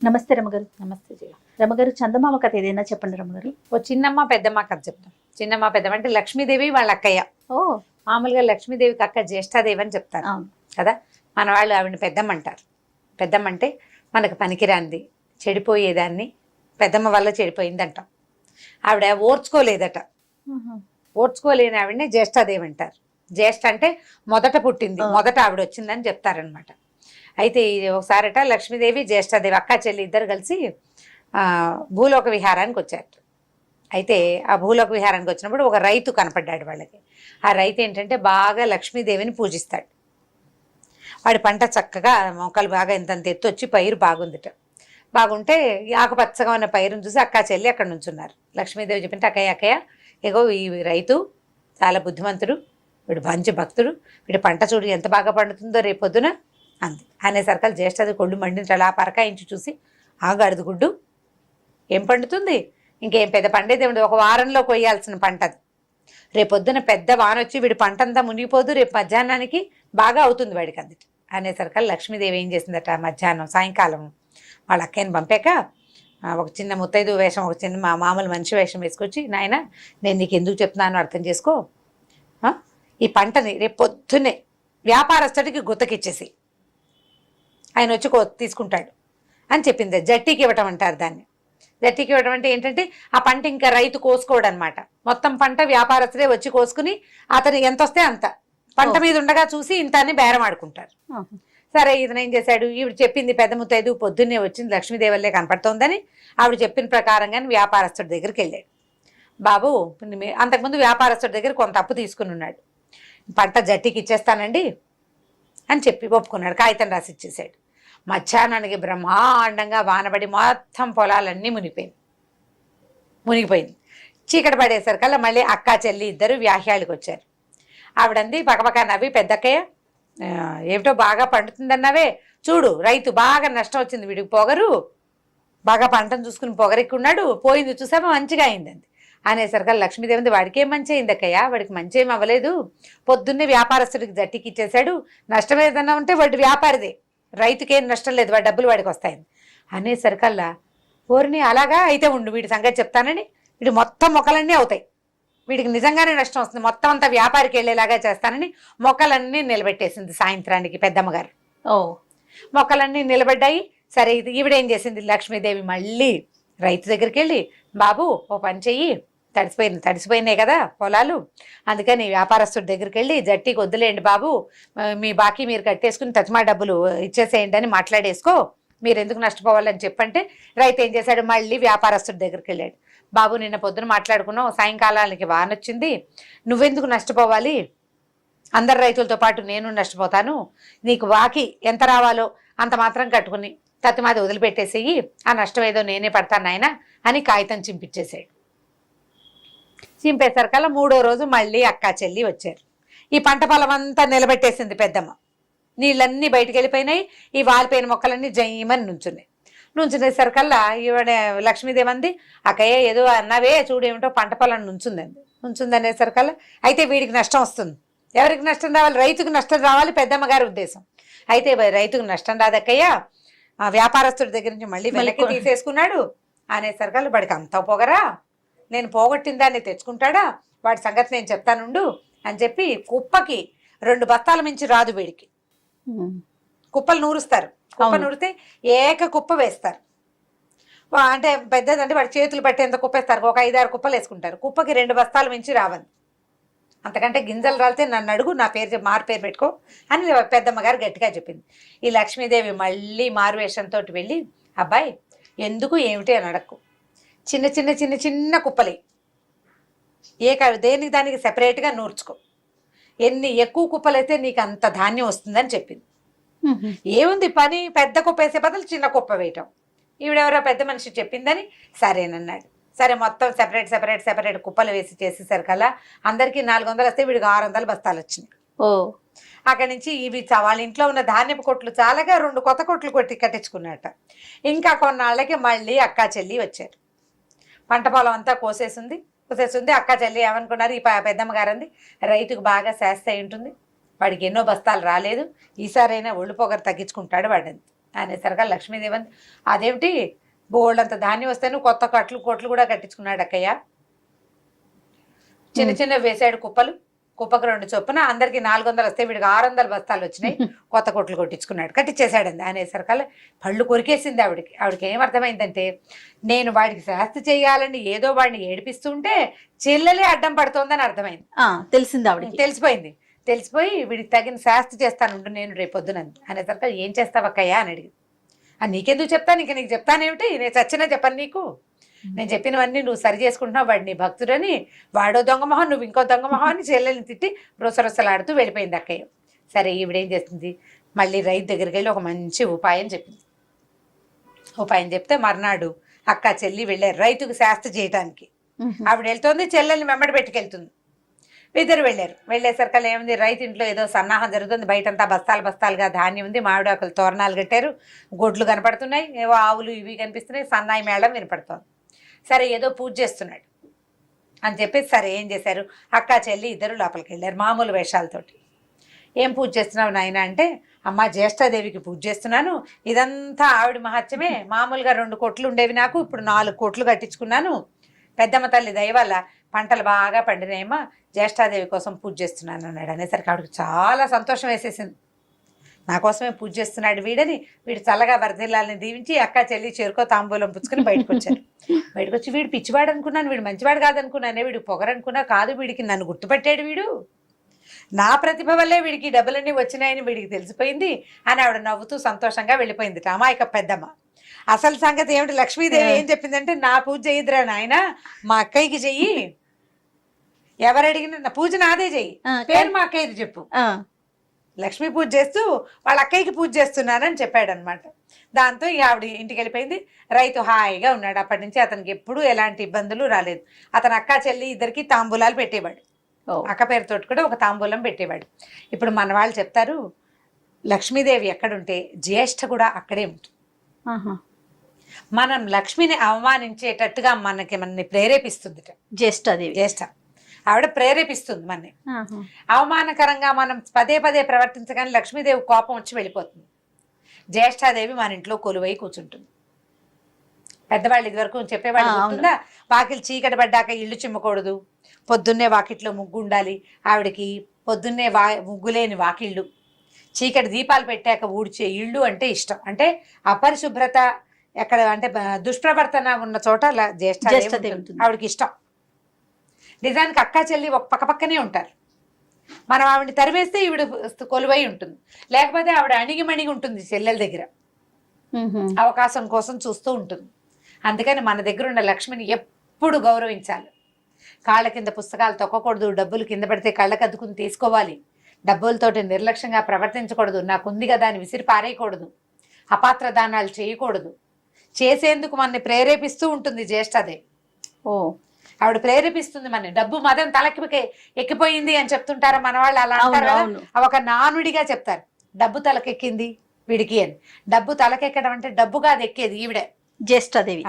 నమస్తే రమగారు. నమస్తే జయ. రమగారు, చందమామ కథ ఏదైనా చెప్పండి రమగారు. ఓ చిన్నమ్మ పెద్దమ్మ కథ చెప్తాం. చిన్నమ్మ పెద్దమ్మ అంటే లక్ష్మీదేవి వాళ్ళ అక్కయ్య. ఓ మామూలుగా లక్ష్మీదేవికి అక్క జ్యేష్ఠాదేవి అని చెప్తారు అవును. కదా. మన వాళ్ళు ఆవిడని పెద్దమ్మ అంటారు. పెద్దమ్మ అంటే మనకు పనికిరాంది, చెడిపోయేదాన్ని పెద్దమ్మ వల్ల చెడిపోయింది అంటాం. ఆవిడ ఓర్చుకోలేదట. ఓర్చుకోలేని ఆవిడని జ్యేష్ఠాదేవి అంటారు. జ్యేష్ఠ అంటే మొదట పుట్టింది, మొదట ఆవిడ వచ్చిందని చెప్తారనమాట. అయితే ఒకసారట లక్ష్మీదేవి జ్యేష్ఠాదేవి అక్క చెల్లి ఇద్దరు కలిసి భూలోక విహారానికి వచ్చారు. అయితే ఆ భూలోక విహారానికి వచ్చినప్పుడు ఒక రైతు కనపడ్డాడు వాళ్ళకి. ఆ రైతు ఏంటంటే బాగా లక్ష్మీదేవిని పూజిస్తాడు. వాడి పంట చక్కగా మొక్కలు బాగా ఇంతంత ఎత్తు వచ్చి పైరు బాగుందిట. బాగుంటే ఆకుపచ్చగా ఉన్న పైరును చూసి అక్క చెల్లి అక్కడ నుంచున్నారు. లక్ష్మీదేవి చెప్పింటే అక్కయ్య అక్కయ్య ఇగో ఈ రైతు చాలా బుద్ధిమంతుడు, వీడు మంచి భక్తుడు, వీడి పంట చూడు ఎంత బాగా పండుతుందో రేపొద్దున అంది. అనేసరికి జ్యేష్ఠది కొళ్ళు మండించి అలా పరకాయించి చూసి ఆగాడుదు గుడ్డు ఏం పండుతుంది, ఇంకేం పెద్ద పండేది ఏమిటి, ఒక వారంలో కొయ్యాల్సిన పంట అది. రేపొద్దున పెద్ద వాన వచ్చి వీడి పంట అంతా మునిగిపోదు, రేపు మధ్యాహ్నానికి బాగా అవుతుంది వాడికి అందుటి. అనేసరికి లక్ష్మీదేవి ఏం చేసిందట, మధ్యాహ్నం సాయంకాలం వాళ్ళ అక్కయ్యని పంపాక ఒక చిన్న ముత్తైదు వేషం, ఒక చిన్న మామూలు మనిషి వేషం వేసుకొచ్చి, నాయన నేను నీకు ఎందుకు చెప్తున్నానో అర్థం చేసుకో, ఈ పంటని రేపు పొద్దున్నే వ్యాపారస్తుడికి గుత్తకిచ్చేసి ఆయన వచ్చి తీసుకుంటాడు అని చెప్పింది. జట్టీకి ఇవ్వటం అంటారు దాన్ని. జట్టీకి ఇవ్వడం అంటే ఏంటంటే ఆ పంట ఇంకా రైతు కోసుకోవడం అనమాట. మొత్తం పంట వ్యాపారస్తుడే వచ్చి కోసుకుని అతను ఎంత వస్తే అంత పంట మీద ఉండగా చూసి ఇంత అని బేరం ఆడుకుంటారు. సరే ఇతను ఏం చేశాడు, ఈవిడ చెప్పింది పెద్ద ముత్తైదు పొద్దున్నే వచ్చింది లక్ష్మీదేవల్లే కనపడుతోందని ఆవిడ చెప్పిన ప్రకారంగానే వ్యాపారస్తుడి దగ్గరికి వెళ్ళాడు. బాబు అంతకుముందు వ్యాపారస్తుడి దగ్గర కొంత అప్పు తీసుకుని ఉన్నాడు, పంట జట్టీకి ఇచ్చేస్తానండి అని చెప్పి ఒప్పుకున్నాడు. కాగితం రాసి ఇచ్చేసాడు. మధ్యాహ్నానికి బ్రహ్మాండంగా వానబడి మొత్తం పొలాలన్నీ మునిగిపోయింది. చీకటి పడేసరికల్లా మళ్ళీ అక్క చెల్లి ఇద్దరు వ్యాహ్యాలకు వచ్చారు. ఆవిడంది పక్కపక్క నవ్వి, పెద్దక్కయ్య ఏమిటో బాగా పండుతుందన్నావే, చూడు రైతు బాగా నష్టం వచ్చింది, వీడికి పొగరు బాగా పంటను చూసుకుని పొగరెక్కున్నాడు, పోయింది చూసామా మంచిగా అయిందండి. అనేసరికి లక్ష్మీదేవి వాడికి ఏం మంచి అయింది అక్కయ్య, వాడికి మంచి ఏం అవ్వలేదు, పొద్దున్నే వ్యాపారస్తుడికి జట్టికి ఇచ్చేశాడు, నష్టం ఏదన్నా ఉంటే వాడి వ్యాపారిదే, రైతుకేం నష్టం లేదు, వాడి డబ్బులు వాడికి వస్తాయని. అనేసరికల్లా ఓరిని అలాగా అయితే ఉండు వీడి సంగతి చెప్తానని, వీడు మొత్తం మొక్కలన్నీ అవుతాయి, వీడికి నిజంగానే నష్టం వస్తుంది, మొత్తం అంతా వ్యాపారికి వెళ్ళేలాగా చేస్తానని మొక్కలన్నీ నిలబెట్టేసింది. సాయంత్రానికి పెద్దమ్మగారు మొక్కలన్నీ నిలబడ్డాయి. సరే ఇది ఈవిడేం చేసింది, లక్ష్మీదేవి మళ్ళీ రైతు దగ్గరికి వెళ్ళి, బాబు ఓ పని చెయ్యి, తడిసిపోయినాయి కదా పొలాలు, అందుకని వ్యాపారస్తుడి దగ్గరికి వెళ్ళి జట్టీకి వద్దులేండి బాబు, మీ బాకీ మీరు కట్టేసుకుని తజ్మా డబ్బులు ఇచ్చేసేయండి అని మాట్లాడేసుకో, మీరు ఎందుకు నష్టపోవాలని చెప్పంటే రైతు ఏం చేశాడు, మళ్ళీ వ్యాపారస్తుడి దగ్గరికి వెళ్ళాడు. బాబు నిన్న పొద్దున మాట్లాడుకున్నావు, సాయంకాలానికి వానొచ్చింది, నువ్వెందుకు నష్టపోవాలి, అందరు రైతులతో పాటు నేను నష్టపోతాను, నీకు బాకీ ఎంత రావాలో అంత మాత్రం కట్టుకుని తత్తిమాది వదిలిపెట్టేసేయి, ఆ నష్టం ఏదో నేనే పడతాను నాయన అని కాగితం చింపించేసాడు. చింపేసరికల్లా మూడో రోజు మళ్ళీ అక్క చెల్లి వచ్చారు. ఈ పంట పొలం అంతా నిలబెట్టేసింది పెద్దమ్మ, నీళ్ళన్నీ బయటికి వెళ్ళిపోయినాయి, ఈ వాలిపోయిన మొక్కలన్నీ జయ్యమని నుంచునేసరికల్లా ఈవిడ లక్ష్మీదేవి అంది, అక్కయ్య ఏదో అన్నావే చూడు ఏమిటో పంట పొలం నుంచుందనేసరికల్లా అయితే వీడికి నష్టం వస్తుంది, ఎవరికి నష్టం రావాలి, రైతుకు నష్టం రావాలి పెద్దమ్మ గారి ఉద్దేశం. అయితే రైతుకు నష్టం రాదక్కయ్య, వ్యాపారస్తుడి దగ్గర నుంచి మళ్ళీ వెనక్కి తీసేసుకున్నాడు అనేసరికల్లా వాడికి అంతా పొగరా, నేను పోగొట్టిన దాన్ని తెచ్చుకుంటాడా, వాడి సంగతి నేను చెప్తానుండు అని చెప్పి కుప్పకి 2 బస్తాల మించి రాదు వీడికి, కుప్పలు నూరుస్తారు, కుప్ప నూరితే ఏక కుప్ప వేస్తారు, అంటే పెద్దదంటే వాడి చేతులు పట్టేంత కుప్ప వేస్తారు, ఒక 5-6 కుప్పలు వేసుకుంటారు, కుప్పకి 2 బస్తాల మించి రావండి, అంతకంటే గింజలు రాలితే నన్ను అడుగు, నా పేరు మారు పేరు పెట్టుకో అని పెద్దమ్మగారు గట్టిగా చెప్పింది. ఈ లక్ష్మీదేవి మళ్ళీ మారువేషంతో వెళ్ళి, అబ్బాయి ఎందుకు ఏమిటి అని అడక్కు, చిన్న చిన్న చిన్న చిన్న కుప్పలే దేనికి దానికి సెపరేట్గా నూర్చుకో, ఎన్ని ఎక్కువ కుప్పలైతే నీకు అంత ధాన్యం వస్తుందని చెప్పింది. ఏముంది పని, పెద్ద కుప్ప వేసే బదులు చిన్న కుప్ప వేయటం, ఈవిడెవరో పెద్ద మనిషి చెప్పిందని సరేనన్నాడు. సరే మొత్తం సెపరేట్ కుప్పలు వేసి చేసేసరికల్లా అందరికీ 400 వస్తే వీడికి 600 బస్తాలు వచ్చినాయి. అక్కడి నుంచి ఇవి వాళ్ళ ఇంట్లో ఉన్న ధాన్యపు కొట్లు చాలాగా 2 కొత్త కొట్లు కట్టించుకున్నట్ట. ఇంకా కొన్నాళ్ళకి మళ్ళీ అక్క చెల్లి వచ్చారు. పంట పొలం అంతా కోసేసింది. అక్క చెల్లి ఏమనుకున్నారు, ఈ పెద్దమ్మ గారంది రైతుకు బాగా శాస్తి అయి ఉంటుంది, వాడికి ఎన్నో బస్తాలు రాలేదు, ఈసారైనా ఒళ్ళు పొగరు తగ్గించుకుంటాడు వాడంది అనేసరిగా లక్ష్మీదేవి అంది, అదేమిటి బోల్డంత ధాన్యం వస్తే నువ్వు కొత్త కొట్లు కూడా కట్టించుకున్నాడు అక్కయ్య. చిన్న చిన్న వేసాడు కుప్పకు 2 చొప్పున అందరికి 400 వస్తే వీడికి 600 బస్తాలు వచ్చినాయి, కొత్త కొట్లు కొట్టించుకున్నాడు, కట్టించేశాడండి అనేసరికల్లా పళ్ళు కొరికేసింది ఆవిడకి ఏమర్థమైందంటే నేను వాడికి శాస్తి చేయాలని ఏదో వాడిని ఏడిపిస్తుంటే చెల్లెలే అడ్డం పడుతోందని అర్థమైంది. తెలిసింది ఆవిడకి, తెలిసిపోయి వీడికి తగిన శాస్తి చేస్తానుంటు నేను రేపొద్దున అనేసరికి ఏం చేస్తావక్కయ్యా అని అడిగింది. నీకెందుకు చెప్తాను, నీకు చెప్తానేమిటి, నేను చచ్చినా చెప్పను నీకు, నేను చెప్పినవన్నీ నువ్వు సరి చేసుకుంటున్నావు, వాడు నీ భక్తుడని, వాడో దొంగమొహం నువ్వు ఇంకో దొంగమొహం అని చెల్లెల్ని తిట్టి రొసరొసలాడుతూ వెళ్ళిపోయింది అక్కయ్య. సరే ఈవిడేం చేస్తుంది, మళ్ళీ రైతు దగ్గరికి వెళ్ళి ఒక మంచి ఉపాయం చెప్పింది. ఉపాయం చెప్తే మర్నాడు అక్క చెల్లి వెళ్ళారు రైతుకు శాస్త్ర చేయడానికి. ఆవిడ వెళ్తోంది, చెల్లెల్ని వెంబడి పెట్టుకెళ్తుంది. ఇద్దరు వెళ్ళేసరికి ఏముంది, రైతు ఇంట్లో ఏదో సన్నాహం జరుగుతుంది, బయటంతా బస్తాలుగా ధాన్యం ఉంది, మామిడాకులు తోరణాలు కట్టారు, గొడ్లు కనపడుతున్నాయి, ఏవో ఆవులు ఇవి కనిపిస్తున్నాయి, సన్నాయి మేళం వినపడుతోంది. సరే ఏదో పూజ చేస్తున్నాడు అని చెప్పేసి సరే ఏం చేశారు, అక్క చెల్లి ఇద్దరు లోపలికి వెళ్ళారు మామూలు వేషాలతోటి. ఏం పూజ చేస్తున్నావు నాయన అంటే, అమ్మ జ్యేష్ఠాదేవికి పూజ చేస్తున్నాను, ఇదంతా ఆవిడ మహత్యమే, మామూలుగా 2 కొట్లు ఉండేవి నాకు, ఇప్పుడు 4 కొట్లు కట్టించుకున్నాను, పెద్దమ్మ తల్లి దయ వల్ల పంటలు బాగా పండినాయమ్మా, జ్యేష్ఠాదేవి కోసం పూజ చేస్తున్నాను అన్నాడు. అనేసరికి ఆవిడకి చాలా సంతోషం వేసేసింది, నా కోసమే పూజ చేస్తున్నాడు వీడని. వీడు చల్లగా వరదిల్లాలని దీవించి అక్క చెల్లి చేరుకో తాంబూలం పుచ్చుకొని బయటకు వచ్చారు. బయటకు వచ్చి వీడు పిచ్చివాడు అనుకున్నాను, వీడు మంచివాడు కాదనుకున్నానే, వీడు పొగరనుకున్నా, కాదు వీడికి నన్ను గుర్తుపెట్టాడు, వీడు నా ప్రతిభ వల్లే వీడికి డబ్బులన్నీ వచ్చినాయని వీడికి తెలిసిపోయింది అని ఆవిడ నవ్వుతూ సంతోషంగా వెళ్ళిపోయింది. అమాయక పెద్దమ్మ. అసలు సంగతి ఏమిటి, లక్ష్మీదేవి ఏం చెప్పిందంటే, నా పూజ చెయ్యిద్రా నాయన, మా అక్కయ్యకి చెయ్యి, ఎవరు అడిగిన పూజ నాదే చెయ్యి, పేరు మా అక్కయ్యది చెప్పు, లక్ష్మీ పూజ చేస్తూ వాళ్ళ అక్కయ్యకి పూజ చేస్తున్నానని చెప్పాడు అనమాట. దాంతో ఆవిడ ఇంటికి వెళ్ళిపోయింది. రైతు హాయిగా ఉన్నాడు. అప్పటి నుంచి అతనికి ఎప్పుడూ ఎలాంటి ఇబ్బందులు రాలేదు. అతను అక్క చెల్లి ఇద్దరికి తాంబూలాలు పెట్టేవాడు, అక్క పేరుతో కూడా ఒక తాంబూలం పెట్టేవాడు. ఇప్పుడు మన వాళ్ళు చెప్తారు, లక్ష్మీదేవి ఎక్కడుంటే జ్యేష్ఠ కూడా అక్కడే ఉంటుంది. మనం లక్ష్మిని అవమానించేటట్టుగా మనల్ని ప్రేరేపిస్తుంది జ్యేష్ఠ. ఆవిడ ప్రేరేపిస్తుంది మనని. అవమానకరంగా మనం పదే ప్రవర్తించగానే లక్ష్మీదేవి కోపం వచ్చి వెళ్ళిపోతుంది. జ్యేష్ఠాదేవి మన ఇంట్లో కొలువై కూర్చుంటుంది. పెద్దవాళ్ళు ఇదివరకు చెప్పేవాళ్ళు గుర్తుందా, వాకిలి చీకటి పడ్డాక ఇల్లు చిమ్మకూడదు, పొద్దున్నే వాకిట్లో ముగ్గు ఉండాలి. ఆవిడకి పొద్దున్నే ముగ్గులేని వాకిళ్ళు, చీకటి దీపాలు పెట్టాక ఊడ్చే ఇళ్ళు అంటే ఇష్టం. అంటే అపరిశుభ్రత ఎక్కడ అంటే దుష్ప్రవర్తన ఉన్న చోట జ్యేష్ఠాదేవి ఆవిడకి ఇష్టం. నిజానికి అక్క చెల్లి ఒక పక్కనే ఉంటారు. మనం ఆవిడని తరివేస్తే ఈవిడ కొలువై ఉంటుంది, లేకపోతే ఆవిడ అణిగిమణిగి ఉంటుంది చెల్లెల దగ్గర, అవకాశం కోసం చూస్తూ ఉంటుంది. అందుకని మన దగ్గర ఉన్న లక్ష్మిని ఎప్పుడు గౌరవించాలి. కాళ్ళ కింద పుస్తకాలు తొక్కకూడదు, డబ్బులు కింద పడితే కళ్ళకు అద్దుకుని తీసుకోవాలి, డబ్బులతోటి నిర్లక్ష్యంగా ప్రవర్తించకూడదు, నాకుంది కదా అని విసిరి పారేయకూడదు, అపాత్ర దానాలు చేయకూడదు. చేసేందుకు మనని ప్రేరేపిస్తూ ఉంటుంది జ్యేష్ఠాదేవి. ఆవిడ ప్రేరేపిస్తుంది మన. డబ్బు మదం తలకి ఎక్కిపోయింది అని చెప్తుంటారా మన వాళ్ళు, అలా అంటారు కదా, ఒక నానుడిగా చెప్తారు, డబ్బు తలకెక్కింది వీడికి అని. డబ్బు తలకెక్కడం అంటే డబ్బు కాదు ఎక్కేది ఈవిడే, జ్యేష్ఠాదేవి.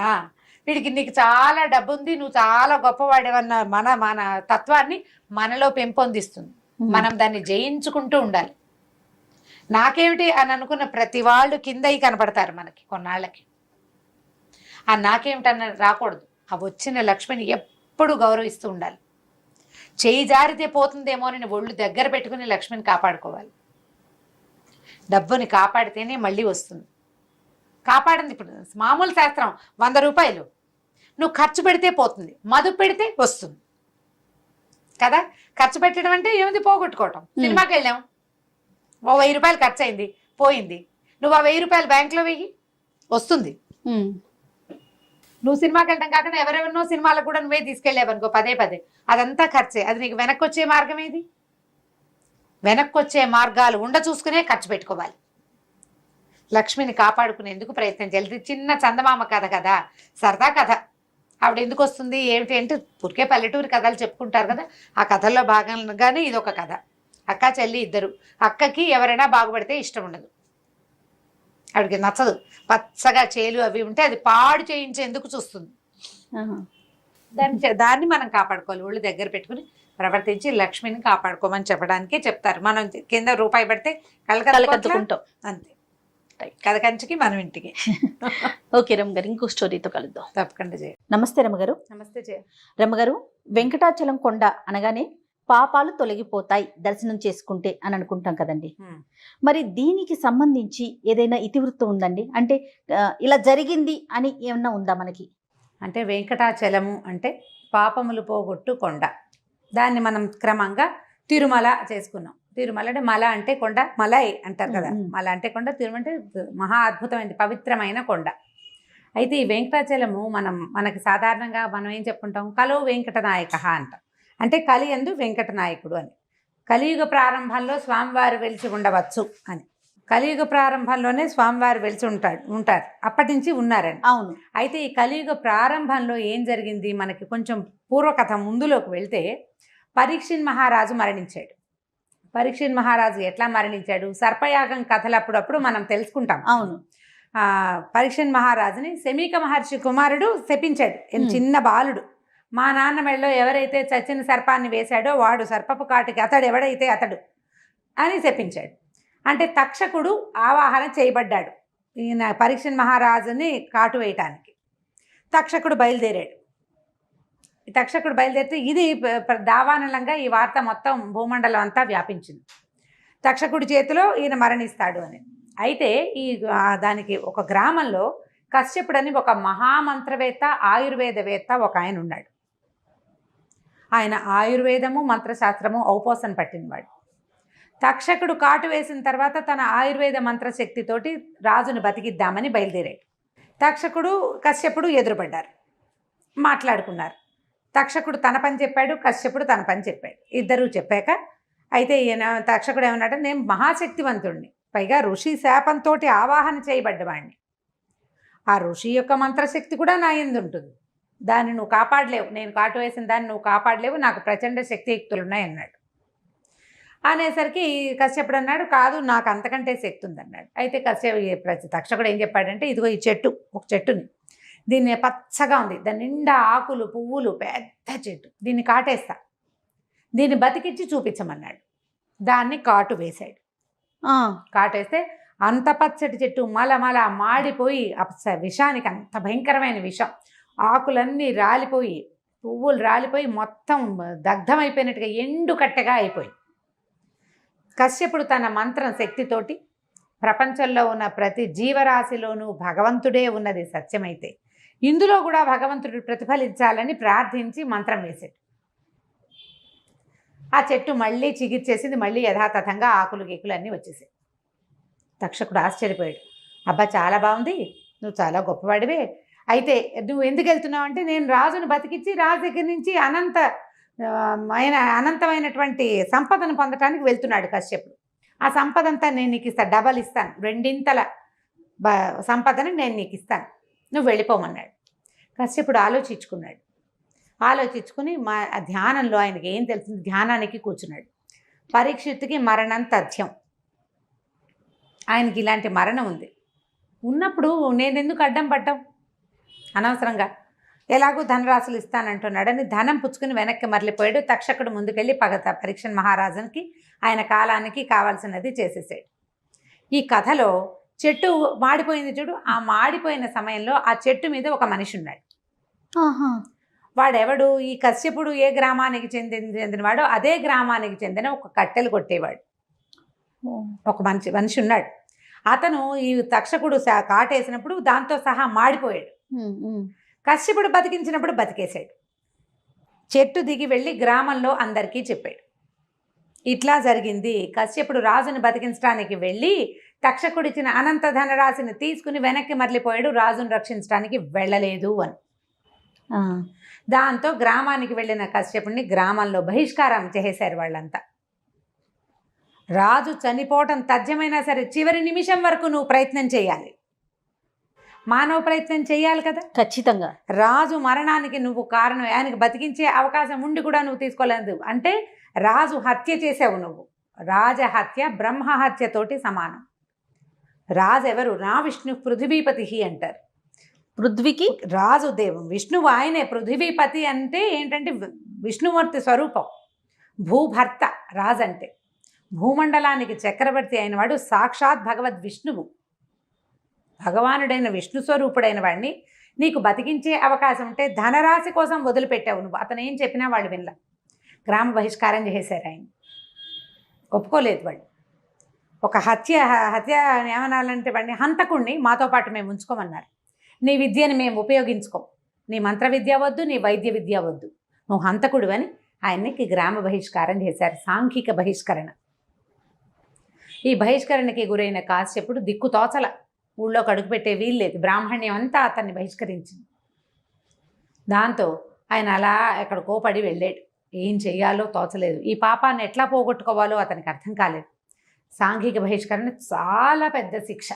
వీడికి నీకు చాలా డబ్బు ఉంది, నువ్వు చాలా గొప్పవాడేవన్న మన తత్వాన్ని మనలో పెంపొందిస్తుంది. మనం దాన్ని జయించుకుంటూ ఉండాలి. నాకేమిటి అని అనుకున్న ప్రతి వాళ్ళు కింద కనపడతారు మనకి కొన్నాళ్ళకి. ఆ నాకేమిటన్న రాకూడదు. ఆ వచ్చిన లక్ష్మిని ఎప్పుడు గౌరవిస్తూ ఉండాలి. చేయి జారితే పోతుందేమో అని ఒళ్ళు దగ్గర పెట్టుకుని లక్ష్మిని కాపాడుకోవాలి. డబ్బుని కాపాడితేనే మళ్ళీ వస్తుంది. కాపాడింది ఇప్పుడు మామూలు శాస్త్రం, 100 రూపాయలు నువ్వు ఖర్చు పెడితే పోతుంది, మదుపు పెడితే వస్తుంది కదా. ఖర్చు పెట్టడం అంటే ఏమిది, పోగొట్టుకోవటం. సినిమాకి వెళ్ళాం, ఓ 1000 రూపాయలు ఖర్చు అయింది, పోయింది. నువ్వు ఆ 1000 రూపాయలు బ్యాంకులో వెయ్యి, వస్తుంది. నువ్వు సినిమాకి వెళ్ళడం కాకుండా ఎవరెవరినో సినిమాలకు కూడా నువ్వే తీసుకెళ్ళావనుకో, పదే అదంతా ఖర్చే. అది నీకు వెనక్కి వచ్చే మార్గం ఏది? వెనక్కి వచ్చే మార్గాలు చూసుకునే ఖర్చు పెట్టుకోవాలి. లక్ష్మిని కాపాడుకునేందుకు ప్రయత్నం చేయాలి. చిన్న చందమామ కథ కదా, సరదా కథ. ఆవిడ ఎందుకు వస్తుంది ఏమిటి అంటే, ఊరికే పల్లెటూరి కథలు చెప్పుకుంటారు కదా, ఆ కథల్లో భాగంగానే ఇది ఒక కథ. అక్క చెల్లి ఇద్దరు. అక్కకి ఎవరైనా బాగుపడితే ఇష్టం ఉండదు, ఆవిడకి నచ్చదు. పచ్చగా చేలు అవి ఉంటే అది పాడు చేయించేందుకు చూస్తుంది. దాన్ని మనం కాపాడుకోవాలి. ఒళ్ళు దగ్గర పెట్టుకుని ప్రవర్తించి లక్ష్మిని కాపాడుకోమని చెప్పడానికే చెప్తారు. మనం కింద రూపాయి పడితే కళ్ళకద్దుకుంటాం అంతే. కథ కంచికి మనం ఇంటికి. ఓకే రమ్మగారు, ఇంకో స్టోరీతో కలుద్దాం. తప్పకుండా చేయ. నమస్తే రమ్మగారు. నమస్తే చేయ. రమ్మగారు, వెంకటాచలం కొండ అనగానే పాపాలు తొలగిపోతాయి దర్శనం చేసుకుంటే అని అనుకుంటాం కదండి. మరి దీనికి సంబంధించి ఏదైనా ఇతివృత్తం ఉందండి? అంటే ఇలా జరిగింది అని ఏమన్నా ఉందా మనకి? అంటే వెంకటాచలము అంటే పాపములు పోగొట్టు కొండ. దాన్ని మనం క్రమంగా తిరుమల చేసుకున్నాం. తిరుమల అంటే మల అంటే కొండ, మలై అంటారు కదా. మల అంటే కొండ, తిరుమల అంటే మహా అద్భుతమైనది, పవిత్రమైన కొండ. అయితే ఈ వెంకటాచలము మనకి సాధారణంగా మనం ఏం చెప్పుకుంటాం, కలో వెంకటనాయక అంటాం. అంటే కలియందు వెంకటనాయకుడు అని. కలియుగ ప్రారంభంలో స్వామివారు వెలిసి ఉండవచ్చు అని. కలియుగ ప్రారంభంలోనే స్వామివారు వెలిసి ఉంటారు, అప్పటి నుంచి ఉన్నారని. అవును. అయితే ఈ కలియుగ ప్రారంభంలో ఏం జరిగింది, మనకి కొంచెం పూర్వకథ ముందులోకి వెళ్తే పరీక్షిత్ మహారాజు మరణించాడు. పరీక్షిత్ మహారాజు ఎట్లా మరణించాడు, సర్పయాగం కథలు అప్పుడప్పుడు మనం తెలుసుకుంటాం. అవును. పరీక్షిత్ మహారాజుని శమీక మహర్షి కుమారుడు శపించాడు. చిన్న బాలుడు, మా నాన్న మెడలో ఎవరైతే చచ్చిన సర్పాన్ని వేశాడో వాడు సర్పపు కాటికి అతడు, ఎవడైతే అతడు అని శపించాడు. అంటే తక్షకుడు ఆవాహన చేయబడ్డాడు ఈయన పరీక్షిత్ మహారాజుని కాటు వేయటానికి. తక్షకుడు బయలుదేరాడు. తక్షకుడు బయలుదేరితే ఇది దావానలంగా ఈ వార్త మొత్తం భూమండలం అంతా వ్యాపించింది. తక్షకుడి చేతిలో ఈయన మరణిస్తాడు అని. అయితే దానికి ఒక గ్రామంలో కశ్యపుడని ఒక మహామంత్రవేత్త, ఆయుర్వేదవేత్త ఒక ఆయన ఉన్నాడు. ఆయన ఆయుర్వేదము మంత్రశాస్త్రము ఔపోసన పట్టినవాడు. తక్షకుడు కాటు వేసిన తర్వాత తన ఆయుర్వేద మంత్రశక్తితోటి రాజును బతికిద్దామని బయలుదేరాడు. తక్షకుడు కశ్యపుడు ఎదురుపడ్డారు, మాట్లాడుకున్నారు. తక్షకుడు తన పని చెప్పాడు, కశ్యపుడు తన పని చెప్పాడు. ఇద్దరూ చెప్పాక అయితే ఈయన తక్షకుడు ఏమన్నాడు, నేను మహాశక్తివంతుడిని, పైగా ఋషి శాపంతో ఆవాహన చేయబడ్డవాడిని. ఆ ఋషి యొక్క మంత్రశక్తి కూడా నా యందు ఉంటుంది, దాన్ని నువ్వు కాపాడలేవు, నేను కాటు వేసిన దాన్ని నువ్వు కాపాడలేవు, నాకు ప్రచండ శక్తియుక్తులు ఉన్నాయన్నాడు. అనేసరికి కశ్యపుడు అన్నాడు, కాదు నాకు అంతకంటే శక్తి ఉందన్నాడు. అయితే తక్షకుడు ఏం చెప్పాడంటే, ఇదిగో ఈ చెట్టు, ఒక చెట్టుని, దీన్ని పచ్చగా ఉంది, దాని నిండా ఆకులు పువ్వులు, పెద్ద చెట్టు, దీన్ని కాటేస్తా, దీన్ని బతికిచ్చి చూపించమన్నాడు. దాన్ని కాటు వేశాడు. కాటేస్తే అంత పచ్చటి చెట్టు మలమల మాడిపోయి విషానికి, అంత భయంకరమైన విషం, ఆకులన్నీ రాలిపోయి పువ్వులు రాలిపోయి మొత్తం దగ్ధమైపోయినట్టుగా ఎండు కట్టెగా అయిపోయి. కశ్యపుడు తన మంత్రం శక్తితోటి ప్రపంచంలో ఉన్న ప్రతి జీవరాశిలోనూ భగవంతుడే ఉన్నది సత్యమైతే ఇందులో కూడా భగవంతుడు ప్రతిఫలించాలని ప్రార్థించి మంత్రం వేశాడు. ఆ చెట్టు మళ్ళీ చిగిర్చేసింది, మళ్ళీ యథాతథంగా ఆకులు గీకులు అన్నీ వచ్చేసాయి. తక్షకుడు ఆశ్చర్యపోయాడు, అబ్బా చాలా బాగుంది, నువ్వు చాలా గొప్పవాడివే, అయితే నువ్వు ఎందుకు వెళ్తున్నావు అంటే, నేను రాజును బతికించి రాజు దగ్గర నుంచి అనంతమైనటువంటి సంపదను పొందటానికి వెళ్తున్నాడు కశ్యపుడు. ఆ సంపద అంతా నేను నీకు ఇస్తాను, డబల్ ఇస్తాను, రెండింతల సంపదను నేను నీకు ఇస్తాను, నువ్వు వెళ్ళిపోమన్నాడు. కశ్యపుడు ఆలోచించుకున్నాడు. ఆలోచించుకుని ధ్యానంలో ఆయనకి ఏం తెలిసింది, ధ్యానానికి కూర్చున్నాడు. పరీక్షిత్తుకి మరణం తథ్యం, ఆయనకి ఇలాంటి మరణం ఉంది, ఉన్నప్పుడు నేను ఎందుకు అడ్డం పడ్డాం అనవసరంగా, ఎలాగో ధనరాశులు ఇస్తానంటున్నాడని ధనం పుచ్చుకుని వెనక్కి మరలిపోయాడు. తక్షకుడు ముందుకెళ్ళి పరీక్షిత్ మహారాజునికి ఆయన కాలానికి కావాల్సినది చేసేసాడు. ఈ కథలో చెట్టు మాడిపోయింది చూడు, ఆ మాడిపోయిన సమయంలో ఆ చెట్టు మీద ఒక మనిషి ఉన్నాడు. వాడెవడు, ఈ కశ్యపుడు ఏ గ్రామానికి చెందినవాడో అదే గ్రామానికి చెందిన ఒక కట్టెలు కొట్టేవాడు ఒక మనిషి ఉన్నాడు. అతను ఈ తక్షకుడు కాటేసినప్పుడు దాంతో సహా మాడిపోయాడు. కశ్యపుడు బతికించినప్పుడు బతికేశాడు. చెట్టు దిగి వెళ్ళి గ్రామంలో అందరికీ చెప్పాడు, ఇట్లా జరిగింది, కశ్యపుడు రాజుని బతికించడానికి వెళ్ళి తక్షకుడిచ్చిన అనంత ధనరాశిని తీసుకుని వెనక్కి మరలిపోయాడు, రాజును రక్షించడానికి వెళ్ళలేదు అని. దాంతో గ్రామానికి వెళ్ళిన కశ్యపుడిని గ్రామంలో బహిష్కారం చేసేశారు వాళ్ళంతా. రాజు చనిపోవటం తథ్యమైనా సరే చివరి నిమిషం వరకు నువ్వు ప్రయత్నం చేయాలి, మానవ ప్రయత్నం చేయాలి కదా. ఖచ్చితంగా రాజు మరణానికి నువ్వు కారణం, ఆయనకు బతికించే అవకాశం ఉండి కూడా నువ్వు తీసుకోలేదు అంటే రాజు హత్య చేసావు నువ్వు. రాజహత్య బ్రహ్మహత్యతోటి సమానం. రాజు ఎవరు, నా విష్ణు పృథివీపతి అంటారు. పృథ్వీకి రాజు దేవం విష్ణువు, ఆయనే పృథివీపతి అంటే ఏంటంటే విష్ణుమూర్తి స్వరూపం, భూభర్త రాజు అంటే. భూమండలానికి చక్రవర్తి అయినవాడు సాక్షాత్ భగవద్ విష్ణువు. భగవానుడైన విష్ణు స్వరూపుడైన వాడిని నీకు బతికించే అవకాశం ఉంటే ధనరాశి కోసం వదిలిపెట్టావు నువ్వు. అతను ఏం చెప్పినా వాళ్ళు వినలా. గ్రామ బహిష్కారం చేశారు ఆయన. ఒప్పుకోలేదు వాళ్ళు. ఒక హత్య ఏమనాలంటే వాడిని హంతకుణ్ణి మాతో పాటు మేము ఉంచుకోమన్నారు. నీ విద్యను మేము ఉపయోగించుకోం, నీ మంత్ర విద్య వద్దు, నీ వైద్య విద్య వద్దు, నువ్వు హంతకుడు అని ఆయనకి గ్రామ బహిష్కారం చేశారు. సాంఘిక బహిష్కరణ. ఈ బహిష్కరణకి గురైన కాశ్యపుడు దిక్కు తోచల, ఊళ్ళో కడుగుపెట్టే వీల్లేదు. బ్రాహ్మణ్యం అంతా అతన్ని బహిష్కరించింది. దాంతో ఆయన అలా ఎక్కడికో పడి వెళ్ళాడు. ఏం చెయ్యాలో తోచలేదు. ఈ పాపాన్ని ఎట్లా పోగొట్టుకోవాలో అతనికి అర్థం కాలేదు. సాంఘిక బహిష్కరణ చాలా పెద్ద శిక్ష.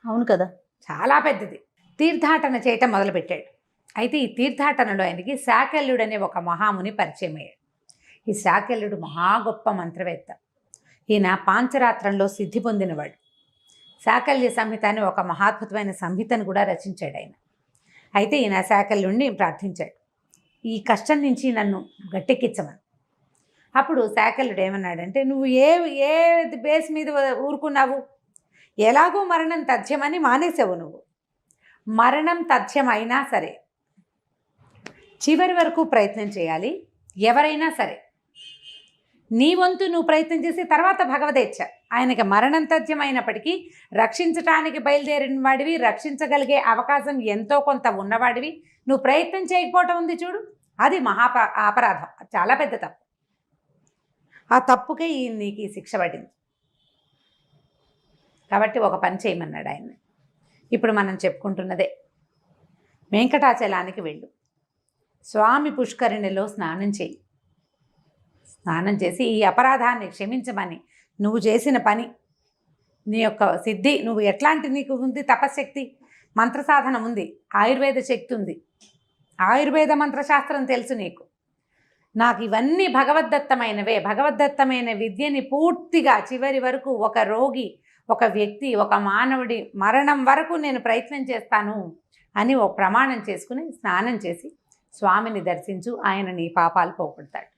అవును కదా, చాలా పెద్దది. తీర్థాటన చేయటం మొదలుపెట్టాడు. అయితే ఈ తీర్థాటనలో ఆయనకి శాకల్యుడు అనే ఒక మహాముని పరిచయం అయ్యాడు. ఈ శాకల్యుడు మహా గొప్ప మంత్రవేత్త. ఈయన పాంచరాత్రంలో సిద్ధి పొందినవాడు. శాకల్య సంహిత అని ఒక మహాద్భుతమైన సంహితను కూడా రచించాడు ఆయన. అయితే ఈయన శాకల్యుడిని ప్రార్థించాడు, ఈ కష్టం నుంచి నన్ను గట్టెక్కించమని. అప్పుడు శాకల్యుడు ఏమన్నాడంటే, నువ్వు ఏ బేస్ మీద ఊరుకున్నావు? ఎలాగో మరణం తథ్యమని మానేసావు నువ్వు. మరణం తథ్యం అయినా సరే చివరి వరకు ప్రయత్నం చేయాలి. ఎవరైనా సరే నీ వంతు నువ్వు ప్రయత్నం చేసి తర్వాత భగవదేచ్ఛ. ఆయనకి మరణం తథ్యం అయినప్పటికీ రక్షించటానికి బయలుదేరిన వాడివి, రక్షించగలిగే అవకాశం ఎంతో కొంత ఉన్నవాడివి, నువ్వు ప్రయత్నం చేయకపోవటం ఉంది చూడు, అది అపరాధం, చాలా పెద్ద తప్పు. ఆ తప్పుకే నీకు ఈ శిక్ష పడింది. కాబట్టి ఒక పని చేయమన్నాడు ఆయన్ని. ఇప్పుడు మనం చెప్పుకుంటున్నదే, వెంకటాచలానికి వెళ్ళు, స్వామి పుష్కరిణిలో స్నానం చేయి. స్నానం చేసి ఈ అపరాధాన్ని క్షమించమని, నువ్వు చేసిన పని, నీ యొక్క సిద్ధి, నువ్వు ఎట్లాంటి నీకు ఉంది, తపశ్శక్తి, మంత్ర సాధన ఉంది, ఆయుర్వేద శక్తి ఉంది, ఆయుర్వేద మంత్రశాస్త్రం తెలుసు నీకు. నాకు ఇవన్నీ భగవద్దత్తమైనవే. భగవద్దత్తమైన విద్యని పూర్తిగా చివరి వరకు ఒక రోగి, ఒక వ్యక్తి, ఒక మానవుడి మరణం వరకు నేను ప్రయత్నం చేస్తాను అని ఒక ప్రమాణం చేసుకుని స్నానం చేసి స్వామిని దర్శించు. ఆయన నీ పాపాలు పోగొడతాడు.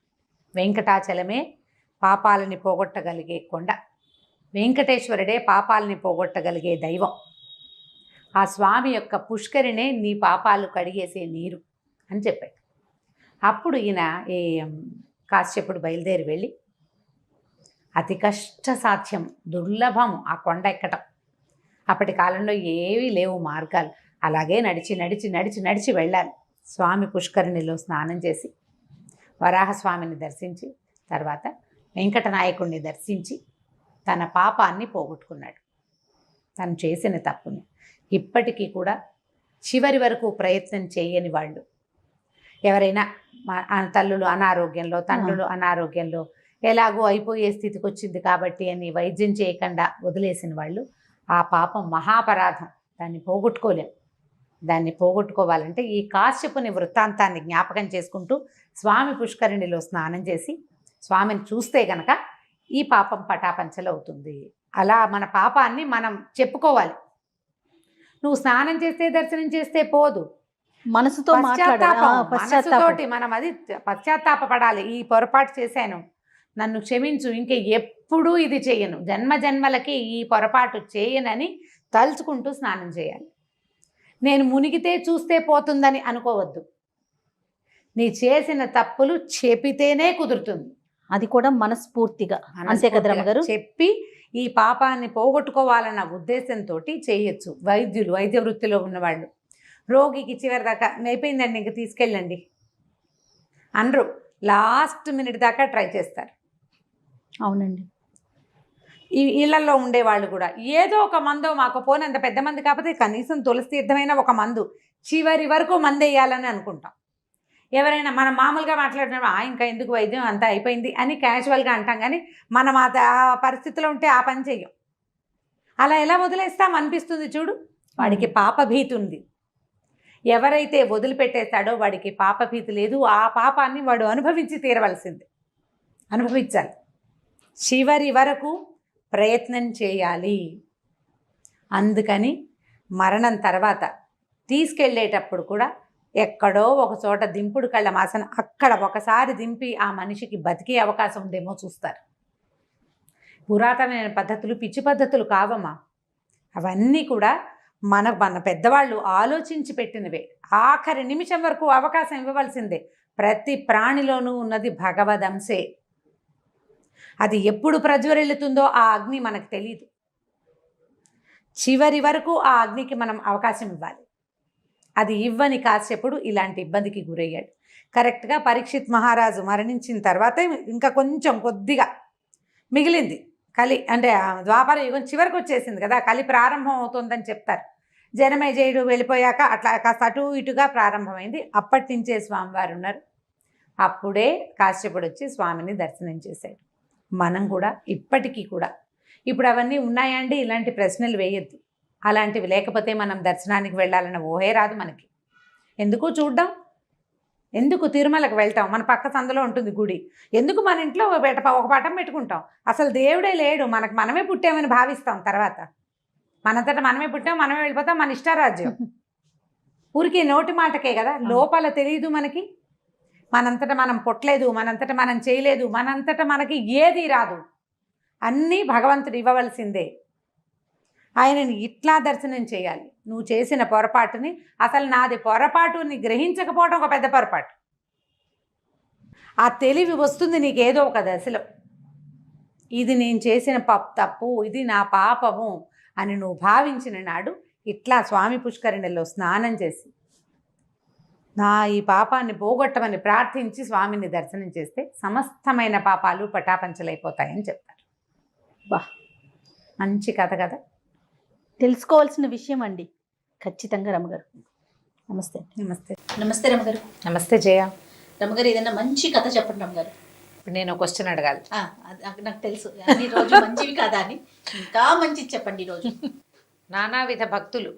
వెంకటాచలమే పాపాలని పోగొట్టగలిగే కొండ. వెంకటేశ్వరుడే పాపాలని పోగొట్టగలిగే దైవం. ఆ స్వామి యొక్క పుష్కరిణే నీ పాపాలు కడిగేసే నీరు అని చెప్పాడు. అప్పుడు ఈయన ఈ కాశ్యపుడు బయలుదేరి వెళ్ళి, అతి కష్ట సాధ్యం, దుర్లభం ఆ కొండ ఎక్కటం. అప్పటి కాలంలో ఏవీ లేవు మార్గాలు. అలాగే నడిచి నడిచి నడిచి నడిచి వెళ్ళాలి. స్వామి పుష్కరిణిలో స్నానం చేసి వరాహస్వామిని దర్శించి తర్వాత వెంకటనాయకుడిని దర్శించి తన పాపాన్ని పోగొట్టుకున్నాడు, తను చేసిన తప్పుని. ఇప్పటికీ కూడా చివరి వరకు ప్రయత్నం చేయని వాళ్ళు ఎవరైనా, తల్లులు అనారోగ్యంలో, తండ్రులు అనారోగ్యంలో, ఎలాగో అయిపోయే స్థితికి వచ్చింది కాబట్టి అని వైద్యం చేయకుండా వదిలేసిన వాళ్ళు, ఆ పాపం మహాపరాధం, దాన్ని పోగొట్టుకోలేం. దాన్ని పోగొట్టుకోవాలంటే ఈ కాశ్యపుని వృత్తాంతాన్ని జ్ఞాపకం చేసుకుంటూ స్వామి పుష్కరిణిలో స్నానం చేసి స్వామిని చూస్తే గనక ఈ పాపం పటాపంచలు అవుతుంది. అలా మన పాపాన్ని మనం చెప్పుకోవాలి. నువ్వు స్నానం చేస్తే, దర్శనం చేస్తే పోదు, మనసుతో మనసుతోటి మనం అది పశ్చాత్తాపడాలి. ఈ పొరపాటు చేశాను, నన్ను క్షమించు, ఇంకే ఎప్పుడూ ఇది చేయను, జన్మ జన్మలకి ఈ పొరపాటు చేయనని తలుచుకుంటూ స్నానం చేయాలి. నేను మునిగితే చూస్తే పోతుందని అనుకోవద్దు. నీ చేసిన తప్పులు చెప్పితేనే కుదురుతుంది. అది కూడా మనస్ఫూర్తిగా, అంతే కదా రమ్మగారు, చెప్పి ఈ పాపాన్ని పోగొట్టుకోవాలన్న ఉద్దేశంతో చేయొచ్చు. వైద్యులు, వైద్య వృత్తిలో ఉన్నవాళ్ళు రోగికి చివరి దాకా అయిపోయిందండి ఇంక తీసుకెళ్ళండి అనరు, లాస్ట్ మినిట్ దాకా ట్రై చేస్తారు. అవునండి. ఈ ఇళ్లలో ఉండేవాళ్ళు కూడా ఏదో ఒక మందో, మాకు పోనంత పెద్ద మంది కాకపోతే కనీసం తులసి తీర్థమైన ఒక మందు, చివరి వరకు మందు వేయాలని అనుకుంటాం. ఎవరైనా మనం మామూలుగా మాట్లాడినప్పుడు ఇంకా ఎందుకు వైద్యం అంతా అయిపోయింది అని క్యాజువల్గా అంటాం, కానీ మనం ఆ పరిస్థితిలో ఉంటే ఆ పని చెయ్యం. అలా ఎలా వదిలేస్తాం అనిపిస్తుంది చూడు. వాడికి పాపభీతి ఉంది. ఎవరైతే వదిలిపెట్టేస్తాడో వాడికి పాపభీతి లేదు. ఆ పాపాన్ని వాడు అనుభవించి తీరవలసింది, అనుభవించాలి. చివరి వరకు ప్రయత్నం చేయాలి. అందుకని మరణం తర్వాత తీసుకెళ్ళేటప్పుడు కూడా ఎక్కడో ఒక చోట దింపుడు కళ్ళ మాసన అక్కడ ఒకసారి దింపి ఆ మనిషికి బతికే అవకాశం ఉందేమో చూస్తారు. పురాతనమైన పద్ధతులు పిచ్చి పద్ధతులు కావమ్మా. అవన్నీ కూడా మన పెద్దవాళ్ళు ఆలోచించి పెట్టినవే. ఆఖరి నిమిషం వరకు అవకాశం ఇవ్వవలసిందే. ప్రతి ప్రాణిలోనూ ఉన్నది భగవదంశే. అది ఎప్పుడు ప్రజ్వరిల్లుతుందో ఆ అగ్ని మనకు తెలియదు. చివరి వరకు ఆ అగ్నికి మనం అవకాశం ఇవ్వాలి. అది ఇవ్వని కాశ్యపుడు ఇలాంటి ఇబ్బందికి గురయ్యాడు. కరెక్ట్గా పరీక్షిత్ మహారాజు మరణించిన తర్వాత ఇంకా కొంచెం కొద్దిగా మిగిలింది కలి, అంటే ద్వాపర యుగం చివరికి వచ్చేసింది కదా, కలి ప్రారంభం అవుతుందని చెప్తారు. జనమేజయుడు వెళ్ళిపోయాక అట్లా కాస్త అటు ఇటుగా ప్రారంభమైంది. అప్పటి నుంచే స్వామివారు ఉన్నారు. అప్పుడే కాశ్యపుడు వచ్చి స్వామిని దర్శనం చేశాడు. మనం కూడా ఇప్పటికీ కూడా ఇప్పుడు అవన్నీ ఉన్నాయండి, ఇలాంటి ప్రశ్నలు వేయొద్దు. అలాంటివి లేకపోతే మనం దర్శనానికి వెళ్ళాలన్న ఊహే రాదు మనకి. ఎందుకు చూడ్డం, ఎందుకు తిరుమలకు వెళ్తాం, మన పక్క సందులో ఉంటుంది గుడి, ఎందుకు మన ఇంట్లో ఒక పటం పెట్టుకుంటాం. అసలు దేవుడే లేడు, మనమే పుట్టామని భావిస్తాం. తర్వాత మనంతటా మనమే పుట్టాం, మనమే వెళ్ళిపోతాం, మన ఇష్టారాజ్యం. ఊరికి నోటి మాటకే కదా, లోపల తెలియదు మనకి. మనంతటా మనం పుట్టలేదు, మనంతటా మనం చేయలేదు, మనంతటా మనకి ఏది రాదు. అన్నీ భగవంతుడు ఇవ్వవలసిందే. ఆయనని ఇట్లా దర్శనం చేయాలి. నువ్వు చేసిన పొరపాటుని, అసలు నాది పొరపాటుని గ్రహించకపోవడం ఒక పెద్ద పొరపాటు. ఆ తెలివి వస్తుంది నీకేదో ఒక దశలో, ఇది నేను చేసిన తప్పు, ఇది నా పాపము అని నువ్వు భావించిన నాడు ఇట్లా స్వామి పుష్కరిణిలో స్నానం చేసి నా ఈ పాపాన్ని పోగొట్టమని ప్రార్థించి స్వామిని దర్శనం చేస్తే సమస్తమైన పాపాలు పటాపంచలైపోతాయని చెప్తారు. బా, మంచి కథ కదా, తెలుసుకోవాల్సిన విషయం అండి. ఖచ్చితంగా రమగారు. నమస్తే. నమస్తే. నమస్తే రమగారు. నమస్తే జయ. రమగారు, ఏదైనా మంచి కథ చెప్పండి రమగారు. ఇప్పుడు నేను క్వశ్చన్ అడగాలి. నాకు తెలుసు అన్ని రోజు మంచివి కాదా అని, ఇంకా మంచిది చెప్పండి ఈరోజు. నానావిధ భక్తులు,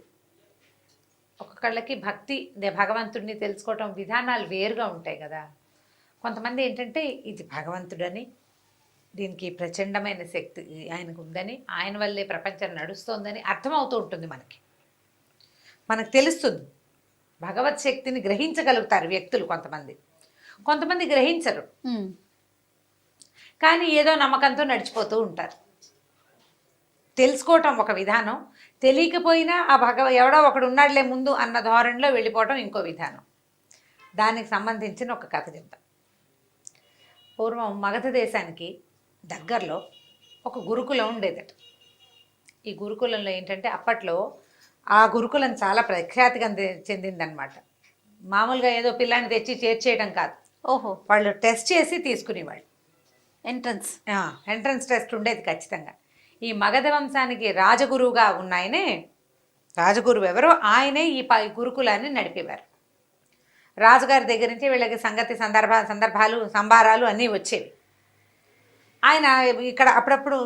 ఒక్కొక్కళ్ళకి భక్తి భగవంతుడిని తెలుసుకోవటం విధానాలు వేరుగా ఉంటాయి కదా. కొంతమంది ఏంటంటే ఇది భగవంతుడని, దీనికి ప్రచండమైన శక్తి ఆయనకు ఉందని, ఆయన వల్లే ప్రపంచం నడుస్తోందని అర్థమవుతూ ఉంటుంది. మనకు తెలుస్తుంది. భగవత్ శక్తిని గ్రహించగలుగుతారు వ్యక్తులు. కొంతమంది గ్రహించరు, కానీ ఏదో నమ్మకంతో నడిచిపోతూ ఉంటారు. తెలుసుకోవటం ఒక విధానం, తెలియకపోయినా ఆ ఎవడో ఒకడు ఉన్నాడులే ముందు అన్న ధోరణిలో వెళ్ళిపోవటం ఇంకో విధానం. దానికి సంబంధించిన ఒక కథ చెప్తాం. పూర్వం మగధ దేశానికి దగ్గరలో ఒక గురుకులం ఉండేదట. ఈ గురుకులంలో ఏంటంటే అప్పట్లో ఆ గురుకులం చాలా ప్రఖ్యాతిగా చెందిందనమాట. మామూలుగా ఏదో పిల్లాన్ని తెచ్చి చేర్చేయడం కాదు. ఓహో, వాళ్ళు టెస్ట్ చేసి తీసుకునేవాళ్ళు. ఎంట్రన్స్ టెస్ట్ ఉండేది ఖచ్చితంగా. ఈ మగధ వంశానికి రాజగురువుగా ఉన్నాయనే, రాజగురువు ఎవరో ఆయనే ఈ గురుకులాన్ని నడిపేవారు. రాజుగారి దగ్గర నుంచి వీళ్ళకి సందర్భాలు సంబారాలు అన్నీ వచ్చేవి. ఆయన ఇక్కడ అప్పుడప్పుడు,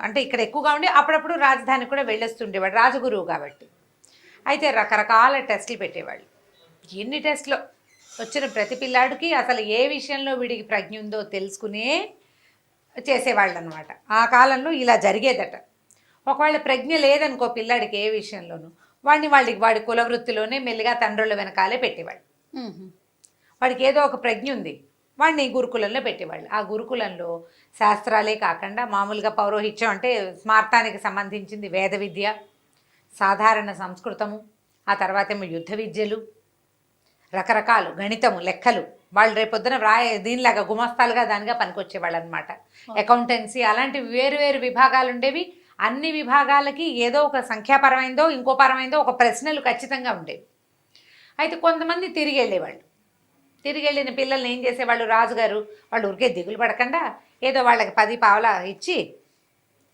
అంటే ఇక్కడ ఎక్కువగా ఉండి అప్పుడప్పుడు రాజధానికి కూడా వెళ్ళొస్తుండేవాడు, రాజగురువు కాబట్టి. అయితే రకరకాల టెస్టులు పెట్టేవాళ్ళు. ఎన్ని టెస్టులు వచ్చిన ప్రతి పిల్లాడికి అసలు ఏ విషయంలో వీడికి ప్రజ్ఞ ఉందో తెలుసుకునే చేసేవాళ్ళు అనమాట. ఆ కాలంలో ఇలా జరిగేదట. ఒకవేళ ప్రజ్ఞ లేదనుకో పిల్లాడికి ఏ విషయంలోనూ, వాడి కులవృత్తిలోనే మెల్లిగా తండ్రుల వెనకాలే పెట్టేవాళ్ళు. వాడికి ఏదో ఒక ప్రజ్ఞ ఉంది, వాడిని గురుకులంలో పెట్టేవాళ్ళు. ఆ గురుకులంలో శాస్త్రాలే కాకుండా మామూలుగా పౌరోహిత్యం అంటే స్మార్తానికి సంబంధించింది వేద విద్య, సాధారణ సంస్కృతము, ఆ తర్వాత ఏమో యుద్ధ విద్యలు, రకరకాలు గణితము, లెక్కలు. వాళ్ళు రేపొద్దున దీనిలాగా గుమస్తాలుగా దానిగా పనికొచ్చేవాళ్ళు అనమాట. అకౌంటెన్సీ, అలాంటి వేరు విభాగాలు ఉండేవి. అన్ని విభాగాలకి ఏదో ఒక సంఖ్యాపరమైందో ఇంకో పరమైందో ఒక ప్రశ్నలు ఖచ్చితంగా ఉండేవి. అయితే కొంతమంది తిరిగి వెళ్ళేవాళ్ళు. తిరిగి వెళ్ళిన పిల్లల్ని ఏం చేసేవాళ్ళు, రాజుగారు వాళ్ళు ఊరికే దిగులు పడకుండా ఏదో వాళ్ళకి 10 పావలా ఇచ్చి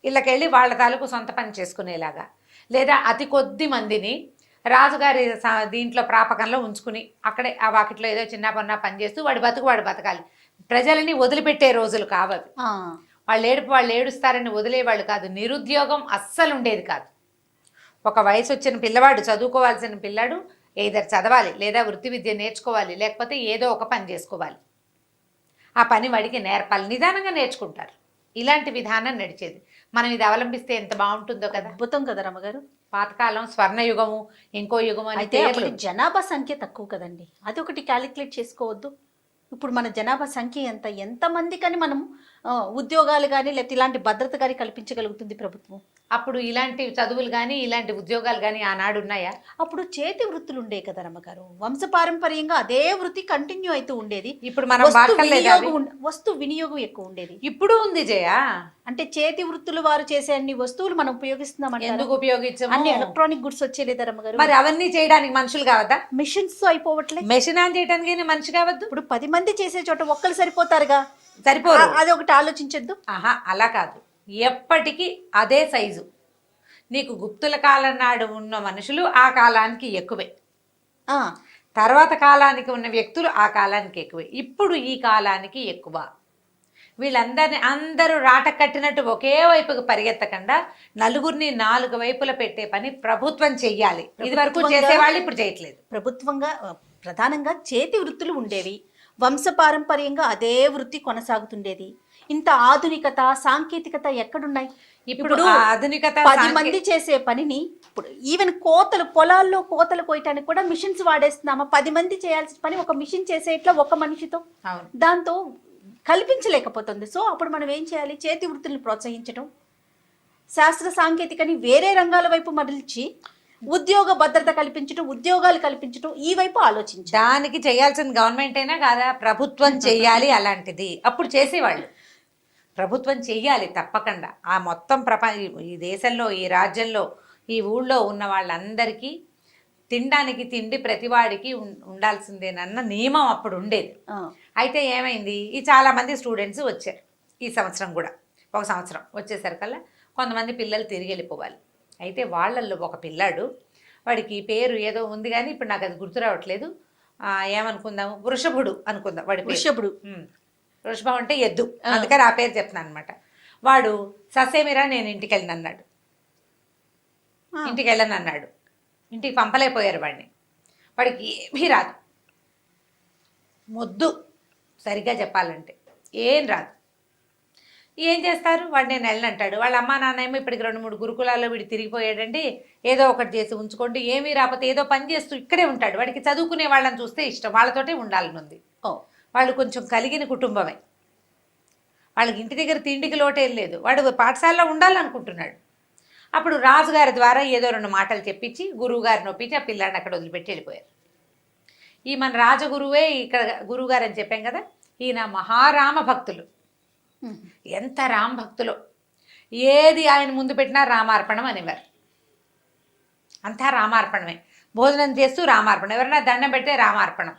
ఇళ్ళకెళ్ళి వాళ్ళ తాలూకు సొంత పని చేసుకునేలాగా, లేదా అతి కొద్ది మందిని రాజుగారి దీంట్లో ప్రాపకంలో ఉంచుకుని అక్కడే ఆ వాకిట్లో ఏదో చిన్న పన్న పని చేస్తూ వాడు బతకాలి. ప్రజలని వదిలిపెట్టే రోజులు కావవి. వాళ్ళు ఏడుస్తారని వదిలేవాళ్ళు కాదు. నిరుద్యోగం అస్సలు ఉండేది కాదు. ఒక వయసు వచ్చిన పిల్లవాడు, చదువుకోవాల్సిన పిల్లాడు ఏదర్ చదవాలి, లేదా వృత్తి విద్య నేర్చుకోవాలి, లేకపోతే ఏదో ఒక పని చేసుకోవాలి. ఆ పని వాడికి నేర్పాలి, నిదానంగా నేర్చుకుంటారు. ఇలాంటి విధానం నడిచేది. మనం ఇది అవలంబిస్తే ఎంత బాగుంటుందో కదా. అద్భుతం కదా రమగారు. పాతకాలం స్వర్ణయుగము, ఇంకో యుగము అని. అయితే జనాభా సంఖ్య తక్కువ కదండి, అది ఒకటి క్యాలిక్యులేట్ చేసుకోవద్దు. ఇప్పుడు మన జనాభా సంఖ్య ఎంతమంది కానీ మనం ఉద్యోగాలు కానీ లేకపోతే ఇలాంటి భద్రత కానీ కల్పించగలుగుతుంది ప్రభుత్వం? అప్పుడు ఇలాంటి చదువులు కానీ ఇలాంటి ఉద్యోగాలు కానీ ఆనాడు ఉన్నాయా? అప్పుడు చేతి వృత్తులు ఉండే కదా రమ్మగారు, వంశపారంపర్యంగా అదే వృత్తి కంటిన్యూ అవుతూ ఉండేది. ఇప్పుడు మనం వాడలేదా అవి? వస్తు వినియోగం ఎక్కువ ఉండేది. ఇప్పుడు ఉంది జయ. అంటే చేతి వృత్తులు వారు చేసే అన్ని వస్తువులు మనం ఉపయోగిస్తున్నాం అంటే ఎందుకు ఉపయోగించము? అన్ని ఎలక్ట్రానిక్ గుడ్స్ వచ్చేలేదా రమ్మగారు? మరి అవన్నీ చేయడానికి మనుషులు కావద్దా? మిషన్స్ అయిపోవట్లే. మెషిన్ ఆన్ చేయడానికి మనిషి కావద్దు. ఇప్పుడు 10 మంది చేసే చోట ఒక్కరు సరిపోతారుగా. సరిపోరు. అది ఒకటి ఆలోచించద్దు. ఆహా, అలా కాదు. ఎప్పటికీ అదే సైజు. నీకు గుప్తుల కాలం నాడు ఉన్న మనుషులు ఆ కాలానికి ఎక్కువే, తర్వాత కాలానికి ఉన్న వ్యక్తులు ఆ కాలానికి ఎక్కువే. ఇప్పుడు ఈ కాలానికి ఎక్కువ. వీళ్ళందరినీ అందరూ రాట కట్టినట్టు ఒకే వైపుకు పరిగెత్తకుండా నలుగురిని 4 వైపుల పెట్టే పని ప్రభుత్వం చెయ్యాలి. ఇది వరకు చేసేవాళ్ళు ఇప్పుడు చేయట్లేదు. ప్రభుత్వంగా ప్రధానంగా చేతి వృత్తులు ఉండేవి, వంశపారంపర్యంగా అదే వృత్తి కొనసాగుతుండేది. ఇంత ఆధునికత సాంకేతికత ఎక్కడున్నాయి? ఇప్పుడు ఆధునికత 10 మంది చేసే పనిని ఇప్పుడు ఈవెన్ కోతలు, పొలాల్లో కోతలు కోయటానికి కూడా మిషన్స్ వాడేస్తున్నామా? 10 మంది చేయాల్సిన పని ఒక మిషన్ చేసేట్లా ఒక మనిషితో దాంతో కల్పించలేకపోతుంది. సో అప్పుడు మనం ఏం చేయాలి? చేతి వృత్తులను ప్రోత్సహించడం, శాస్త్ర సాంకేతికని వేరే రంగాల వైపు మరల్చి ఉద్యోగ భద్రత కల్పించడం, ఉద్యోగాలు కల్పించడం, ఈ వైపు ఆలోచించాలి. దానికి చేయాల్సిన గవర్నమెంట్ అయినా కాదా? ప్రభుత్వం చెయ్యాలి అలాంటిది. అప్పుడు చేసేవాళ్ళు. ప్రభుత్వం చెయ్యాలి తప్పకుండా. ఆ మొత్తం ఈ దేశంలో, ఈ రాజ్యంలో, ఈ ఊళ్ళో ఉన్న వాళ్ళందరికీ తినడానికి తిండి ప్రతివాడికి ఉండాల్సిందేనన్న నియమం అప్పుడు ఉండేది. అయితే ఏమైంది? ఈ చాలామంది స్టూడెంట్స్ వచ్చారు ఈ సంవత్సరం కూడా. ఒక సంవత్సరం వచ్చేసరికల్లా కొంతమంది పిల్లలు తిరిగి వెళ్ళిపోవాలి. అయితే వాళ్ళల్లో ఒక పిల్లాడు, వాడికి పేరు ఏదో ఉంది కానీ ఇప్పుడు నాకు అది గుర్తు రావట్లేదు. ఏమనుకుందాము? వృషభుడు అనుకుందాం. వాడి వృషభుడు. వృషభం అంటే ఎద్దు, అందుకని ఆ పేరు చెప్తున్నాను అనమాట. వాడు ససేమిరా నేను ఇంటికి వెళ్ళనన్నాడు. ఇంటికి వెళ్ళనన్నాడు. ఇంటికి పంపలేకపోయారు వాడిని. వాడికి ఏమీ రాదు, మొద్దు సరిగ్గా చెప్పాలంటే ఏం రాదు. ఏం చేస్తారు? వాడు నేను వెళ్ళనంటాడు. వాళ్ళ అమ్మా నాన్న ఏమో ఇప్పటికి 2-3 గురుకులాల్లో వీడు తిరిగిపోయాడండి, ఏదో ఒకటి చేసి ఉంచుకోండి, ఏమీ రాకపోతే ఏదో పని చేస్తూ ఇక్కడే ఉంటాడు. వాడికి చదువుకునే వాళ్ళని చూస్తే ఇష్టం, వాళ్ళతోటే ఉండాలని ఉంది. వాళ్ళు కొంచెం కలిగిన కుటుంబమే, వాళ్ళకి ఇంటి దగ్గర తిండికి లోటేం లేదు. వాడు పాఠశాలలో ఉండాలనుకుంటున్నాడు. అప్పుడు రాజుగారి ద్వారా ఏదో 2 మాటలు చెప్పించి గురువుగారిని ఒప్పించి ఆ పిల్లాడిని అక్కడ వదిలిపెట్టి వెళ్ళిపోయారు. ఈ మన రాజగురువే ఇక్కడ గురువుగారు అని చెప్పాం కదా, ఈయన మహారామ భక్తులు. ఎంత రామ భక్తులో, ఏది ఆయన ముందు పెట్టినా రామార్పణం అనేవారు. అంతా రామార్పణమే. భోజనం చేస్తూ రామార్పణం, ఎవరైనా దండం పెడితే రామార్పణం.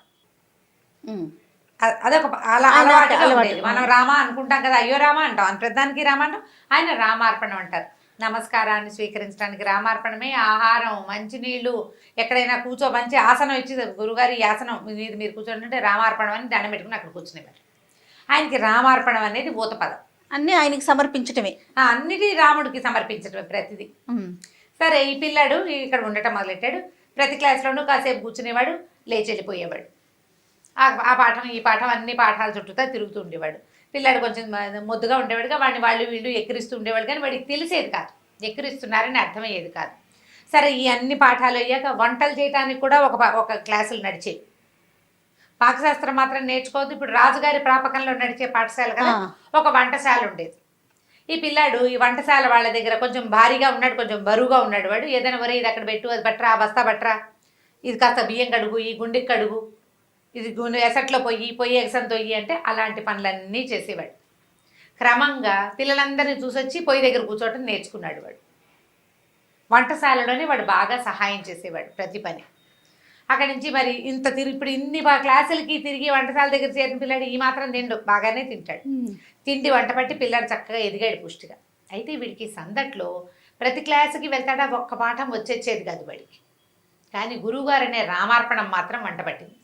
అదొక అలవాటుగా ఉండేది. మనం రామ అనుకుంటాం కదా, అయ్యో రామ అంటాం, అని ప్రధానికి రామ అంటాం, ఆయన రామార్పణం అంటారు. నమస్కారాన్ని స్వీకరించడానికి రామార్పణమే. ఆహారం, మంచినీళ్ళు, ఎక్కడైనా మంచి ఆసనం ఇచ్చి గురుగారి ఈ ఆసనం ఇది మీరు కూర్చోండి రామార్పణం అని దండం పెట్టుకుని అక్కడ కూర్చునేవారు. ఆయనకి రామార్పణం అనేది భూత పదం. అన్నీ ఆయనకి సమర్పించటమే, అన్నిటి రాముడికి సమర్పించటమే ప్రతిదీ. సరే, ఈ పిల్లాడు ఇక్కడ ఉండటం మొదలెట్టాడు. ప్రతి క్లాస్లోనూ కాసేపు కూర్చునేవాడు, లేచి వెళ్ళిపోయేవాడు. ఆ పాఠం ఈ పాఠం అన్ని పాఠాల చుట్టూతా తిరుగుతూ ఉండేవాడు. పిల్లాడు కొంచెం మొద్దుగా ఉండేవాడుగా, వాడిని వాళ్ళు వీళ్ళు ఎక్కిరిస్తూ ఉండేవాడు, కానీ వాడికి తెలిసేది కాదు, ఎక్కిరిస్తున్నారని అర్థమయ్యేది కాదు. సరే, ఈ అన్ని పాఠాలు అయ్యాక వంటలు చేయడానికి కూడా ఒక క్లాసులు నడిచేవి. పాకశాస్త్రం మాత్రం నేర్చుకోవద్దు. ఇప్పుడు రాజుగారి ప్రాపకంలో నడిచే పాఠశాల కదా, ఒక వంటశాల ఉండేది. ఈ పిల్లాడు ఈ వంటశాల వాళ్ళ దగ్గర కొంచెం భారీగా ఉన్నాడు, కొంచెం బరువుగా ఉన్నాడు. వాడు ఏదైనా వరే ఇది అక్కడ పెట్టు, అది బట్రా, ఆ బస్తా బట్రా, ఇది కాస్త బియ్యం కడుగు, ఈ గుండెకి కడుగు, ఇది ఎసట్లో పొయ్యి ఎగసం తొయ్యి అంటే అలాంటి పనులన్నీ చేసేవాడు. క్రమంగా పిల్లలందరినీ చూసొచ్చి పొయ్యి దగ్గర కూర్చోవటం నేర్చుకున్నాడు. వాడు వంటశాలలోనే వాడు బాగా సహాయం చేసేవాడు ప్రతి పని. అక్కడి నుంచి మరి ఇప్పుడు ఇన్ని క్లాసులకి తిరిగి వంటశాల దగ్గర చేరిన పిల్లాడు ఈ మాత్రం తిండు, బాగానే తింటాడు. తిండి వంట పట్టి పిల్లాడు చక్కగా ఎదిగాడు పుష్టిగా. అయితే వీడికి సందట్లో ప్రతి క్లాసుకి వెళ్తాడా, ఒక్క పాఠం వచ్చేది కాదు వాడికి. కానీ గురువుగారు అనే రామార్పణం మాత్రం వంట పట్టింది.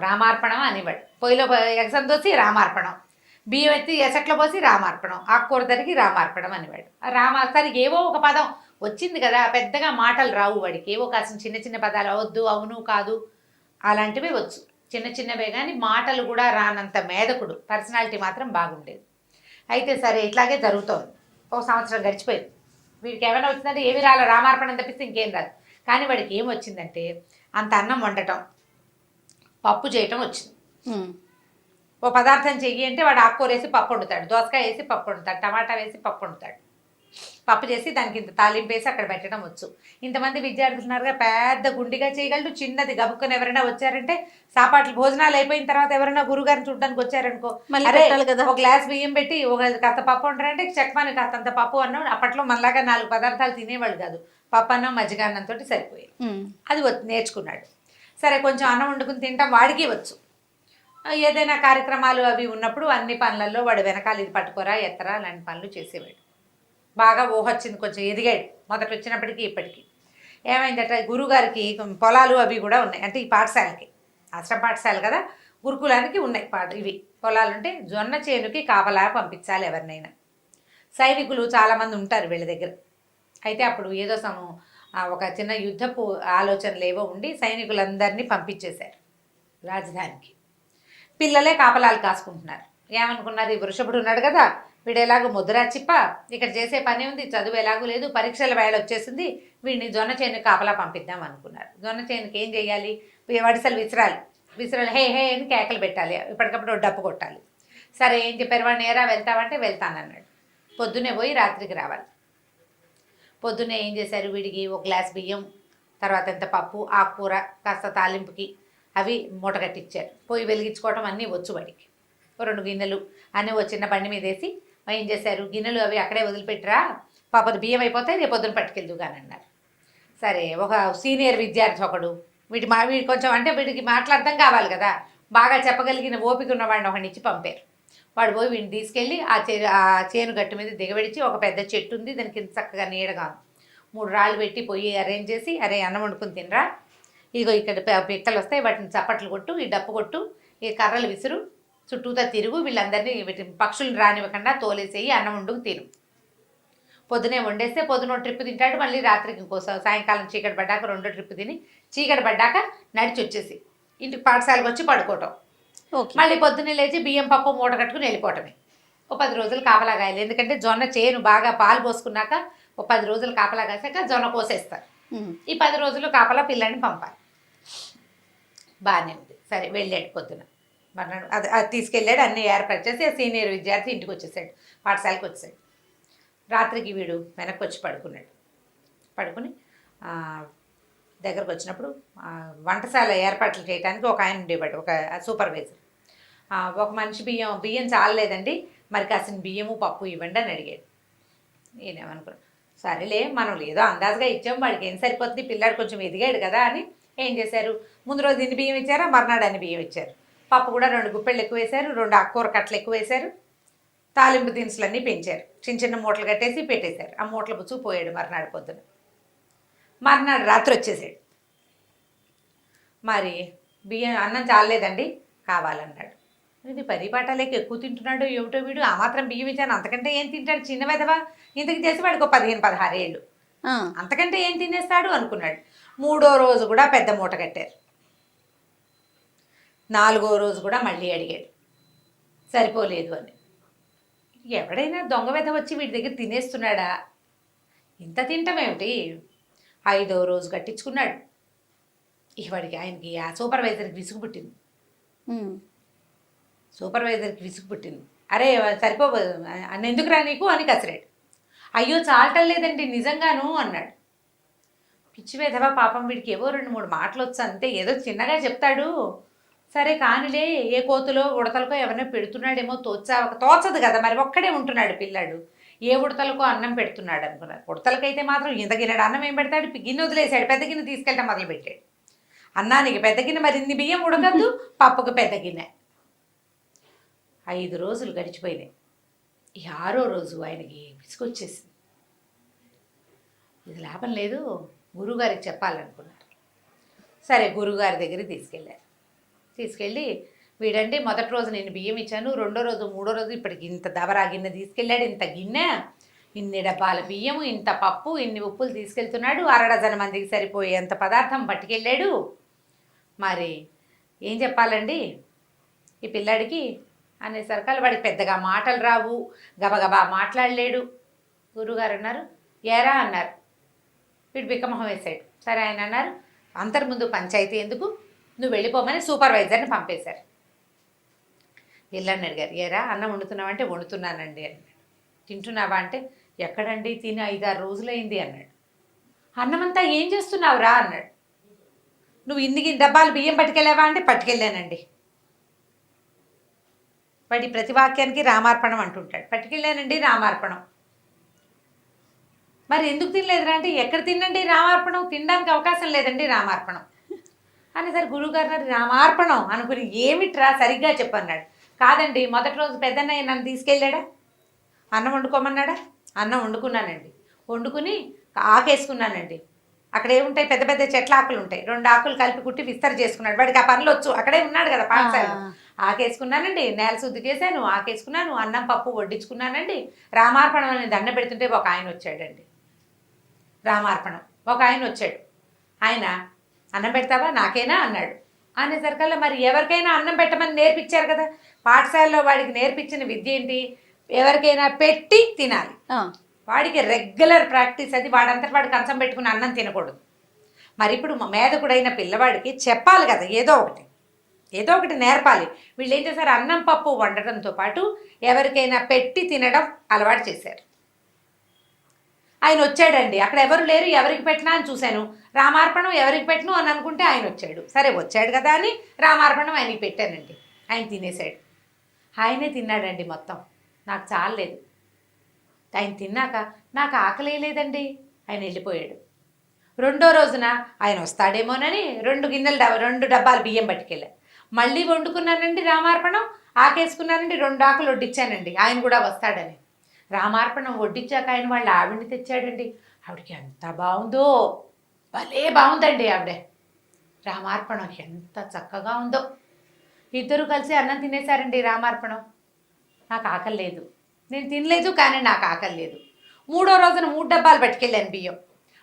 రామార్పణం అనేవాడు. పొయ్యిలో ఎగసం దోసి రామార్పణం, బియ్యం ఎత్తి ఎసట్లో పోసి రామార్పణం, ఆకుకూర తరిగి రామార్పణం అనేవాడు. సరికి ఏవో ఒక పదం వచ్చింది కదా, పెద్దగా మాటలు రావు వాడికి, ఏవో కాసిన చిన్న చిన్న పదాలు, అవద్దు, అవును, కాదు, అలాంటివే వచ్చు, చిన్న చిన్నవే. కానీ మాటలు కూడా రానంత మేధకుడు, పర్సనాలిటీ మాత్రం బాగుండేది. అయితే సరే, ఇట్లాగే జరుగుతోంది. ఒక సంవత్సరం గడిచిపోయింది. వీడికి ఏమైనా వచ్చిందంటే ఏమి రాలే, రామార్పణం తప్పిస్తే ఇంకేం రాదు. కానీ వాడికి ఏం వచ్చిందంటే అంత అన్నం వండటం, పప్పు చేయటం వచ్చింది. ఓ పదార్థం చెయ్యి అంటే వాడు ఆకుకూర వేసి పప్పు వండుతాడు, దోసకాయ వేసి పప్పు వండుతాడు, టమాటా వేసి పప్పు వండుతాడు. పప్పు చేసి దానికి ఇంత తాలింపు వేసి అక్కడ పెట్టడం వచ్చు. ఇంతమంది విద్యార్థులు ఉన్నారుగా, పెద్ద గుండిగా చేయగలడు. చిన్నది గబుక్కుని ఎవరైనా వచ్చారంటే సాపాట్లు భోజనాలు అయిపోయిన తర్వాత ఎవరైనా గురుగారిని చూడడానికి వచ్చారనుకో, మళ్ళీ అరే పెట్టాలి కదా. ఒక గ్లాస్ బియ్యం పెట్టి ఒక కాస్త పప్పు వండారంటే చెక్కమని కాస్తంత పప్పు అన్నం. అప్పట్లో మనలాగా 4 పదార్థాలు తినేవాళ్ళు కాదు, పప్పు అన్నం మజ్జిగ అన్నంతో సరిపోయేది. అది నేర్చుకున్నాడు. సరే కొంచెం అన్నం వండుకుని తింటాం వాడికి వచ్చు. ఏదైనా కార్యక్రమాలు అవి ఉన్నప్పుడు అన్ని పనులలో వాడు వెనకాల ఇది పట్టుకోరా ఎత్తరా అలాంటి పనులు చేసేవాడు. బాగా ఊహ వచ్చింది, కొంచెం ఎదిగాడు మొదట వచ్చినప్పటికీ ఇప్పటికీ. ఏమైందట, గురువుగారికి పొలాలు అవి కూడా ఉన్నాయి, అంటే ఈ పాఠశాలకి ఆశ్రమ పాఠశాల కదా, గురుకులానికి ఉన్నాయి ఇవి పొలాలు. ఉంటే జొన్న చేనుకి కాపలా పంపించాలి ఎవరినైనా. సైనికులు చాలామంది ఉంటారు వీళ్ళ దగ్గర. అయితే అప్పుడు ఏదో ఒక చిన్న యుద్ధపు ఆలోచనలు ఏవో ఉండి సైనికులందరినీ పంపించేశారు రాజధానికి. పిల్లలే కాపలాలు కాసుకుంటున్నారు. ఏమనుకున్నారు, ఈ వృషభుడు ఉన్నాడు కదా, వీడు ఎలాగో ముద్రా చిప్ప, ఇక్కడ చేసే పని ఉంది, చదువు ఎలాగూ లేదు, పరీక్షల వేళ వచ్చేసింది, వీడిని జొన్న చేను కాపలా పంపిద్దాం అనుకున్నారు. జొన్న చేనుకి ఏం చేయాలి, వడిసలు విసరాలి హే హే అని కేకలు పెట్టాలి, ఇప్పటికప్పుడు డప్పు కొట్టాలి. సరే ఏం చెప్పారు, వాడిని ఏరా వెళ్తావంటే వెళ్తానన్నాడు. పొద్దున్నే పోయి రాత్రికి రావాలి. పొద్దున్నే ఏం చేశారు, వీడికి ఒక గ్లాస్ బియ్యం, తర్వాత ఎంత పప్పు, ఆకుకూర, కాస్త తాలింపుకి అవి మూట కట్టించారు. పొయ్యి వెలిగించుకోవటం అన్నీ వచ్చు వాడికి. 2 గిన్నెలు అన్నీ ఓ చిన్న బండి మీద వేసి ఏం చేశారు, గిన్నెలు అవి అక్కడే వదిలిపెట్టిరా, పాపది బియ్యం అయిపోతాయి, రేపు పొద్దున పట్టుకెళ్దుగాని అన్నారు. సరే ఒక సీనియర్ విద్యార్థి ఒకడు, వీడి కొంచెం అంటే వీడికి మాట్లాడటం కావాలి కదా, బాగా చెప్పగలిగిన ఓపిక ఉన్నవాడిని ఒకడిని ఇచ్చి పంపారు. వాడు పోయి వీడిని తీసుకెళ్ళి ఆ చేను గట్టు మీద దిగబెడిచి, ఒక పెద్ద చెట్టు ఉంది దానికి ఇంత చక్కగా నీడగా 3 రాళ్ళు పెట్టి పొయ్యి అరేంజ్ చేసి, అరే అన్నం వండుకుని తినరా, ఇదిగో ఇక్కడ పిక్కలు వస్తాయి, వాటిని చప్పట్లు కొట్టు, ఈ డప్పు కొట్టు, ఈ కర్రలు విసురు, చుట్టూతా తిరుగు, వీళ్ళందరినీ పక్షులను రానివ్వకుండా తోలేసేయి, అన్నం వండుకు తిను. పొద్దునే వండేస్తే పొద్దున ట్రిప్ తింటాడు, మళ్ళీ రాత్రికి సాయంకాలం చీకటి పడ్డాక 2వ ట్రిప్ తిని, చీకటి పడ్డాక నడిచి వచ్చేసి ఇంటికి పాఠశాలకు వచ్చి పడుకోవటం. మళ్ళీ పొద్దున్నే లేచి బియ్యం పప్పు మూట కట్టుకుని వెళ్ళిపోవటమే. ఓ 10 రోజులు కాపలా కాయాలి, ఎందుకంటే జొన్న చేను బాగా పాలు పోసుకున్నాక ఓ 10 రోజులు కాపలా కాసాక జొన్న కోసేస్తారు. ఈ 10 రోజులు కాపలా పిల్లని పంపాలి. బాగానే ఉంది. సరే వెళ్ళాడు పొద్దున, మర్నాడు అది తీసుకెళ్ళాడు, అన్నీ ఏర్పరిచేసి సీనియర్ విద్యార్థి ఇంటికి వచ్చేసాడు, పాఠశాలకు వచ్చాడు. రాత్రికి వీడు వెనక్కి వచ్చి పడుకుని దగ్గరకు వచ్చినప్పుడు వంటశాల ఏర్పాట్లు చేయడానికి ఒక ఆయన ఉండేవాడు, ఒక సూపర్వైజర్. ఒక మనిషి బియ్యం చాలలేదండి, మరి కాసిన బియ్యము పప్పు ఇవ్వండి అని అడిగాడు. నేనేమనుకున్నాను, సరేలే మనం ఏదో అందాజుగా ఇచ్చాము, వాడికి ఏం సరిపోతుంది, పిల్లాడు కొంచెం ఎదిగాడు కదా అని ఏం చేశారు, ముందు రోజు ఇన్ని బియ్యం ఇచ్చారా, మర్నాడు అన్ని బియ్యం ఇచ్చారు. పప్పు కూడా 2 గుప్పెళ్ళు ఎక్కువ వేశారు, 2 ఆకుకూర కట్టలు ఎక్కువ వేశారు, తాలింపు దినుసులన్నీ పెంచారు, చిన్న చిన్న మూటలు కట్టేసి పెట్టేశారు. ఆ మూటలు పుచ్చుకుపోయాడు మర్నాడు పొద్దున. మర్నాడు రాత్రి వచ్చేసాడు. మరి అన్నం చాలలేదండి కావాలన్నాడు. ఇది పరిపాటాలేక ఎక్కువ తింటున్నాడు ఏమిటో వీడు, ఆ మాత్రం బియ్యం ఇచ్చాను, అంతకంటే ఏం తింటాడు, చిన్న వెధవా, ఇంతకు చేసి వాడికి 15-16 ఏళ్ళు, అంతకంటే ఏం తినేస్తాడు అనుకున్నాడు. 3వ రోజు కూడా పెద్ద మూట కట్టారు. 4వ రోజు కూడా మళ్ళీ అడిగాడు, సరిపోలేదు అని. ఎవడైనా దొంగ వెధ వచ్చి వీడి దగ్గర తినేస్తున్నాడా, ఇంత తింటామేమిటి. 5వ రోజు కట్టించుకున్నాడు. ఆయనకి ఆ సూపర్వైజర్కి విసుగు పుట్టింది. అరే సరిపోదు ఎందుకురా నీకు అని కసిరాడు. అయ్యో చాలటం లేదండి నిజంగాను అన్నాడు. పిచ్చి వెధవా, పాపం వీడికి ఏవో 2-3 మాటలు వచ్చు అంతే, ఏదో చిన్నగా చెప్తాడు, సరే కానిలే, ఏ కోతులో ఉడతలకో ఎవరైనా పెడుతున్నాడేమో తోచదు కదా, మరి ఒక్కడే ఉంటున్నాడు పిల్లాడు, ఏ ఉడతలకో అన్నం పెడుతున్నాడు అనుకున్నారు. ఉడతలకైతే మాత్రం ఇంత గిన్నెడు అన్నం ఏం పెడతాడు, గిన్నె వదిలేశాడు, పెద్ద గిన్నె తీసుకెళ్ళటం మొదలుపెట్టాడు. అన్నానికి పెద్ద గిన్నె, మరి ఇన్ని బియ్యం ఉడకద్దు, పప్పుకు పెద్ద గిన్నె. 5 రోజులు గడిచిపోయినాయి. 6వ రోజు ఆయనకి విసుగొచ్చేసింది. ఇది లాభం లేదు, గురువుగారికి చెప్పాలనుకున్నారు. సరే గురువుగారి దగ్గరికి తీసుకెళ్ళి వీడంటే మొదటి రోజు నేను బియ్యం ఇచ్చాను, 2వ రోజు 3వ రోజు ఇప్పటికి ఇంత దబరా గిన్నె తీసుకెళ్ళాడు, ఇంత గిన్నె, ఇన్ని డబ్బాల బియ్యము, ఇంత పప్పు, ఇన్ని ఉప్పులు తీసుకెళ్తున్నాడు, 6 డజన్ మందికి సరిపోయేంత పదార్థం పట్టుకెళ్ళాడు. మరి ఏం చెప్పాలండి ఈ పిల్లాడికి అనేసరికి వాడికి పెద్దగా మాటలు రావు, గబగబా మాట్లాడలేడు. గురువుగారు అన్నారు, ఏరా అన్నారు. వీడు బిక్కమొహం వేశాడు. సరే ఆయన అన్నారు, అంతర్ ముందు పంచాయతీ ఎందుకు, నువ్వు వెళ్ళిపోమని సూపర్వైజర్ని పంపేశారు. వెళ్ళని అడిగారు, ఏరా అన్నం వండుతున్నావా అంటే వండుతున్నానండి అన్నాడు. తింటున్నావా అంటే ఎక్కడండి తిని 5-6 రోజులైంది అన్నాడు. అన్నమంతా ఏం చేస్తున్నావురా అన్నాడు. నువ్వు ఇన్ని డబ్బాలు బియ్యం పట్టుకెళ్ళావా అంటే పట్టుకెళ్ళానండి. వాడి ప్రతి వాక్యానికి రామార్పణం అంటుంటాడు. పట్టుకెళ్ళానండి రామార్పణం. మరి ఎందుకు తినలేదురా అంటే ఎక్కడ తినండి రామార్పణం, తినడానికి అవకాశం లేదండి రామార్పణం అనేసరి గురువుగారు అన్నారు, రామార్పణం అనుకుని ఏమిట్రా సరిగ్గా చెప్పన్నాడు. కాదండి, మొదటి రోజు పెద్దన్నయ్య నన్ను తీసుకెళ్ళాడా, అన్నం వండుకోమన్నాడా, అన్నం వండుకున్నానండి. వండుకుని ఆకేసుకున్నానండి. అక్కడ ఏముంటాయి, పెద్ద పెద్ద చెట్ల ఆకులు ఉంటాయి, 2 ఆకులు కలిపి కుట్టి విస్తర చేసుకున్నాడు. వాడికి ఆ పనులు వచ్చు, అక్కడే ఉన్నాడు కదా పాఠశాలలో. ఆకేసుకున్నానండి, నేల శుద్ధి చేశాను, ఆకేసుకున్నాను, అన్నం పప్పు వడ్డించుకున్నానండి. రామార్పణం అని దండ పెడుతుంటే ఒక ఆయన వచ్చాడండి. రామార్పణం ఒక ఆయన వచ్చాడు. ఆయన అన్నం పెడతావా నాకేనా అన్నాడు. అనేసరికల్లా మరి ఎవరికైనా అన్నం పెట్టమని నేర్పించారు కదా, పాఠశాలలో వాడికి నేర్పించిన విద్య ఏంటి, ఎవరికైనా పెట్టి తినాలి. వాడికి రెగ్యులర్ ప్రాక్టీస్ అది. వాడంతటి వాడు కంచం పెట్టుకుని అన్నం తినకూడదు. మరి ఇప్పుడు మేధకుడైన పిల్లవాడికి చెప్పాలి కదా, ఏదో ఒకటి నేర్పాలి. వీళ్ళు ఏం చేశారు, అన్నం పప్పు వండటంతో పాటు ఎవరికైనా పెట్టి తినడం అలవాటు చేశారు. ఆయన వచ్చాడండి, అక్కడ ఎవరు లేరు, ఎవరికి పెట్టినా అని చూశాను. రామార్పణం ఎవరికి పెట్టను అని అనుకుంటే ఆయన వచ్చాడు. సరే వచ్చాడు కదా అని రామార్పణం ఆయనకి పెట్టానండి. ఆయన తినేశాడు. ఆయనే తిన్నాడండి మొత్తం, నాకు చాలలేదు. ఆయన తిన్నాక నాకు ఆకలి లేదండి, ఆయన వెళ్ళిపోయాడు. రెండో రోజున ఆయన వస్తాడేమోనని 2 డబ్బాలు బియ్యం పట్టుకెళ్ళా. మళ్ళీ వండుకున్నానండి రామార్పణం, ఆకేసుకున్నానండి, 2 ఆకులు వడ్డించానండి, ఆయన కూడా వస్తాడని. రామార్పణం వడ్డించాక ఆయన వాళ్ళ ఆవిడని తెచ్చాడండి. ఆవిడకి ఎంత బాగుందో, భలే బాగుందండి ఆవిడ. రామార్పణం ఎంత చక్కగా ఉందో. ఇద్దరు కలిసి అన్నం తినేశారండి రామార్పణం. నాకు ఆకలి లేదు, నేను తినలేదు, కానీ నాకు ఆకలి లేదు. 3వ రోజున 3 డబ్బాలు పట్టుకెళ్ళాను బియ్యం.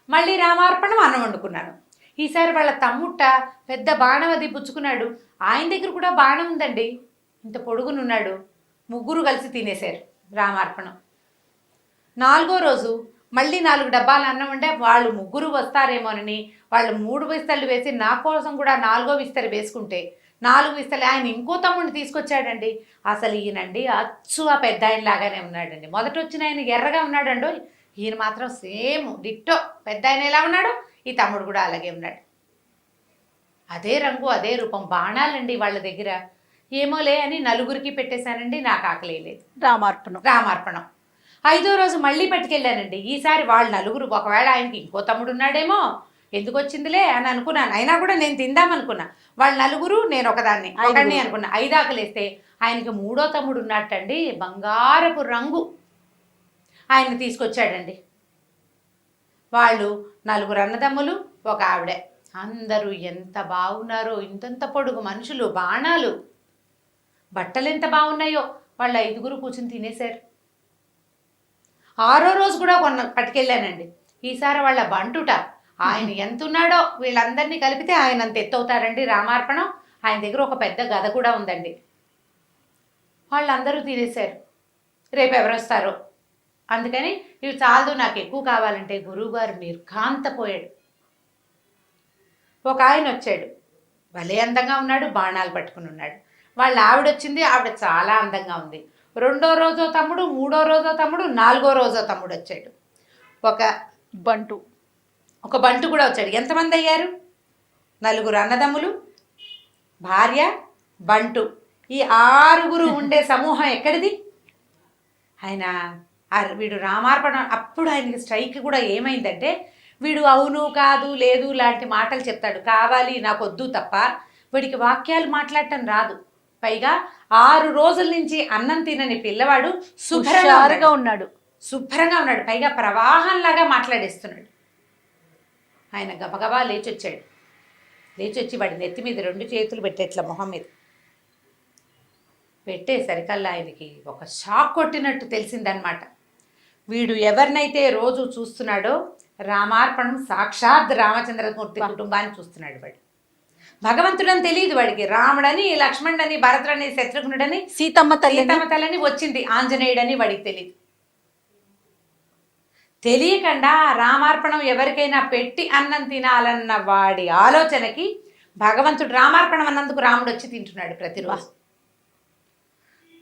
మళ్ళీ రామార్పణం అన్నం వండుకున్నాను. ఈసారి వాళ్ళ తమ్ముట్ట పెద్ద బాణం అది పుచ్చుకున్నాడు. ఆయన దగ్గర కూడా బాణం ఉందండి, ఇంత పొడుగునున్నాడు. ముగ్గురు కలిసి తినేశారు రామార్పణం. 4వ రోజు మళ్ళీ 4 డబ్బాలు అన్నం ఉంటే వాళ్ళు ముగ్గురు వస్తారేమోనని వాళ్ళు 3 విస్తళ్ళు వేసి నా కోసం కూడా 4వ విస్తరి వేసుకుంటే 4 విస్తలు ఆయన ఇంకో తమ్ముడిని తీసుకొచ్చాడండి. అసలు ఈయనండి అచ్చు ఆ పెద్ద ఆయన లాగానే ఉన్నాడండి. మొదట వచ్చిన ఆయన ఎర్రగా ఉన్నాడండో, ఈయన మాత్రం సేమ్ డిట్టో పెద్ద ఆయన ఎలా ఉన్నాడు, ఈ తమ్ముడు కూడా అలాగే ఉన్నాడు. అదే రంగు అదే రూపం, బాణాలండి వాళ్ళ దగ్గర. ఏమోలే అని నలుగురికి పెట్టేశానండి, నాకు ఆకలి లేదు. రామార్పణం 5వ రోజు మళ్ళీ పట్టుకెళ్ళానండి. ఈసారి వాళ్ళు నలుగురు, ఒకవేళ ఆయనకి ఇంకో తమ్ముడు ఉన్నాడేమో, ఎందుకు వచ్చిందిలే అని అనుకున్నాను. అయినా కూడా నేను తిందామనుకున్నా. వాళ్ళు నలుగురు, నేను ఒకదాన్ని అనుకున్నా. 5 ఆకలేస్తే ఆయనకి 3వ తమ్ముడు ఉన్నట్టండి, బంగారపు రంగు, ఆయన తీసుకొచ్చాడండి. వాళ్ళు 4 అన్నదమ్ములు, ఒక ఆవిడ. అందరూ ఎంత బాగున్నారో, ఇంతంత పొడుగు మనుషులు, బాణాలు, బట్టలు ఎంత బాగున్నాయో. వాళ్ళు 5గురు కూర్చుని తినేశారు. 6వ రోజు కూడా పట్టుకెళ్ళానండి. ఈసారి వాళ్ళ బంటుట, ఆయన ఎంత ఉన్నాడో, వీళ్ళందరినీ కలిపితే ఆయన అంత ఎత్తవుతారండి రామార్పణం. ఆయన దగ్గర ఒక పెద్ద గద కూడా ఉందండి. వాళ్ళందరూ తినేశారు. రేపు ఎవరు వస్తారో అందుకని ఇవి చాలదు, నాకు ఎక్కువ కావాలంటే గురువుగారు నిర్ఘాంతపోయాడు. ఒక ఆయన వచ్చాడు, భలే అందంగా ఉన్నాడు, బాణాలు పట్టుకుని ఉన్నాడు. వాళ్ళ ఆవిడ వచ్చింది, ఆవిడ చాలా అందంగా ఉంది. 2వ రోజో తమ్ముడు, 3వ రోజో తమ్ముడు, 4వ రోజో తమ్ముడు వచ్చాడు. ఒక బంటు కూడా వచ్చాడు. ఎంతమంది అయ్యారు? 4 అన్నదమ్ములు, భార్య, బంటు, ఈ 6గురు ఉండే సమూహం ఎక్కడిది? ఆయన వీడు రామార్పణ. అప్పుడు ఆయనకి స్ట్రైక్ కూడా ఏమైందంటే, వీడు అవును కాదు లేదు లాంటి మాటలు చెప్తాడు, కావాలి నాకు వద్దు తప్ప వీడికి వాక్యాలు మాట్లాడటం రాదు. పైగా 6 రోజుల నుంచి అన్నం తినని పిల్లవాడు శుభ్రంగా ఉన్నాడు. పైగా ప్రవాహంలాగా మాట్లాడేస్తున్నాడు. ఆయన గబగబా లేచొచ్చాడు. లేచొచ్చి వాడి నెత్తి మీద 2 చేతులు పెట్టేట్ల మొహం మీద పెట్టేసరికల్లా ఆయనకి ఒక షాక్ కొట్టినట్టు తెలిసిందనమాట. వీడు ఎవరినైతే రోజు చూస్తున్నాడో, రామార్పణం సాక్షాత్ రామచంద్రమూర్తి కుటుంబాన్ని చూస్తున్నాడు. వాడు భగవంతుడని తెలియదు వాడికి. రాముడని, లక్ష్మణుడని, భరతుడని, శత్రుఘ్నుడని, సీతమ్మ తల్లని వచ్చింది, ఆంజనేయుడని వాడికి తెలియదు. తెలియకుండా రామార్పణం ఎవరికైనా పెట్టి అన్నం తినాలన్న వాడి ఆలోచనకి భగవంతుడు రామార్పణం అన్నందుకు రాముడు వచ్చి తింటున్నాడు ప్రతిరోజు.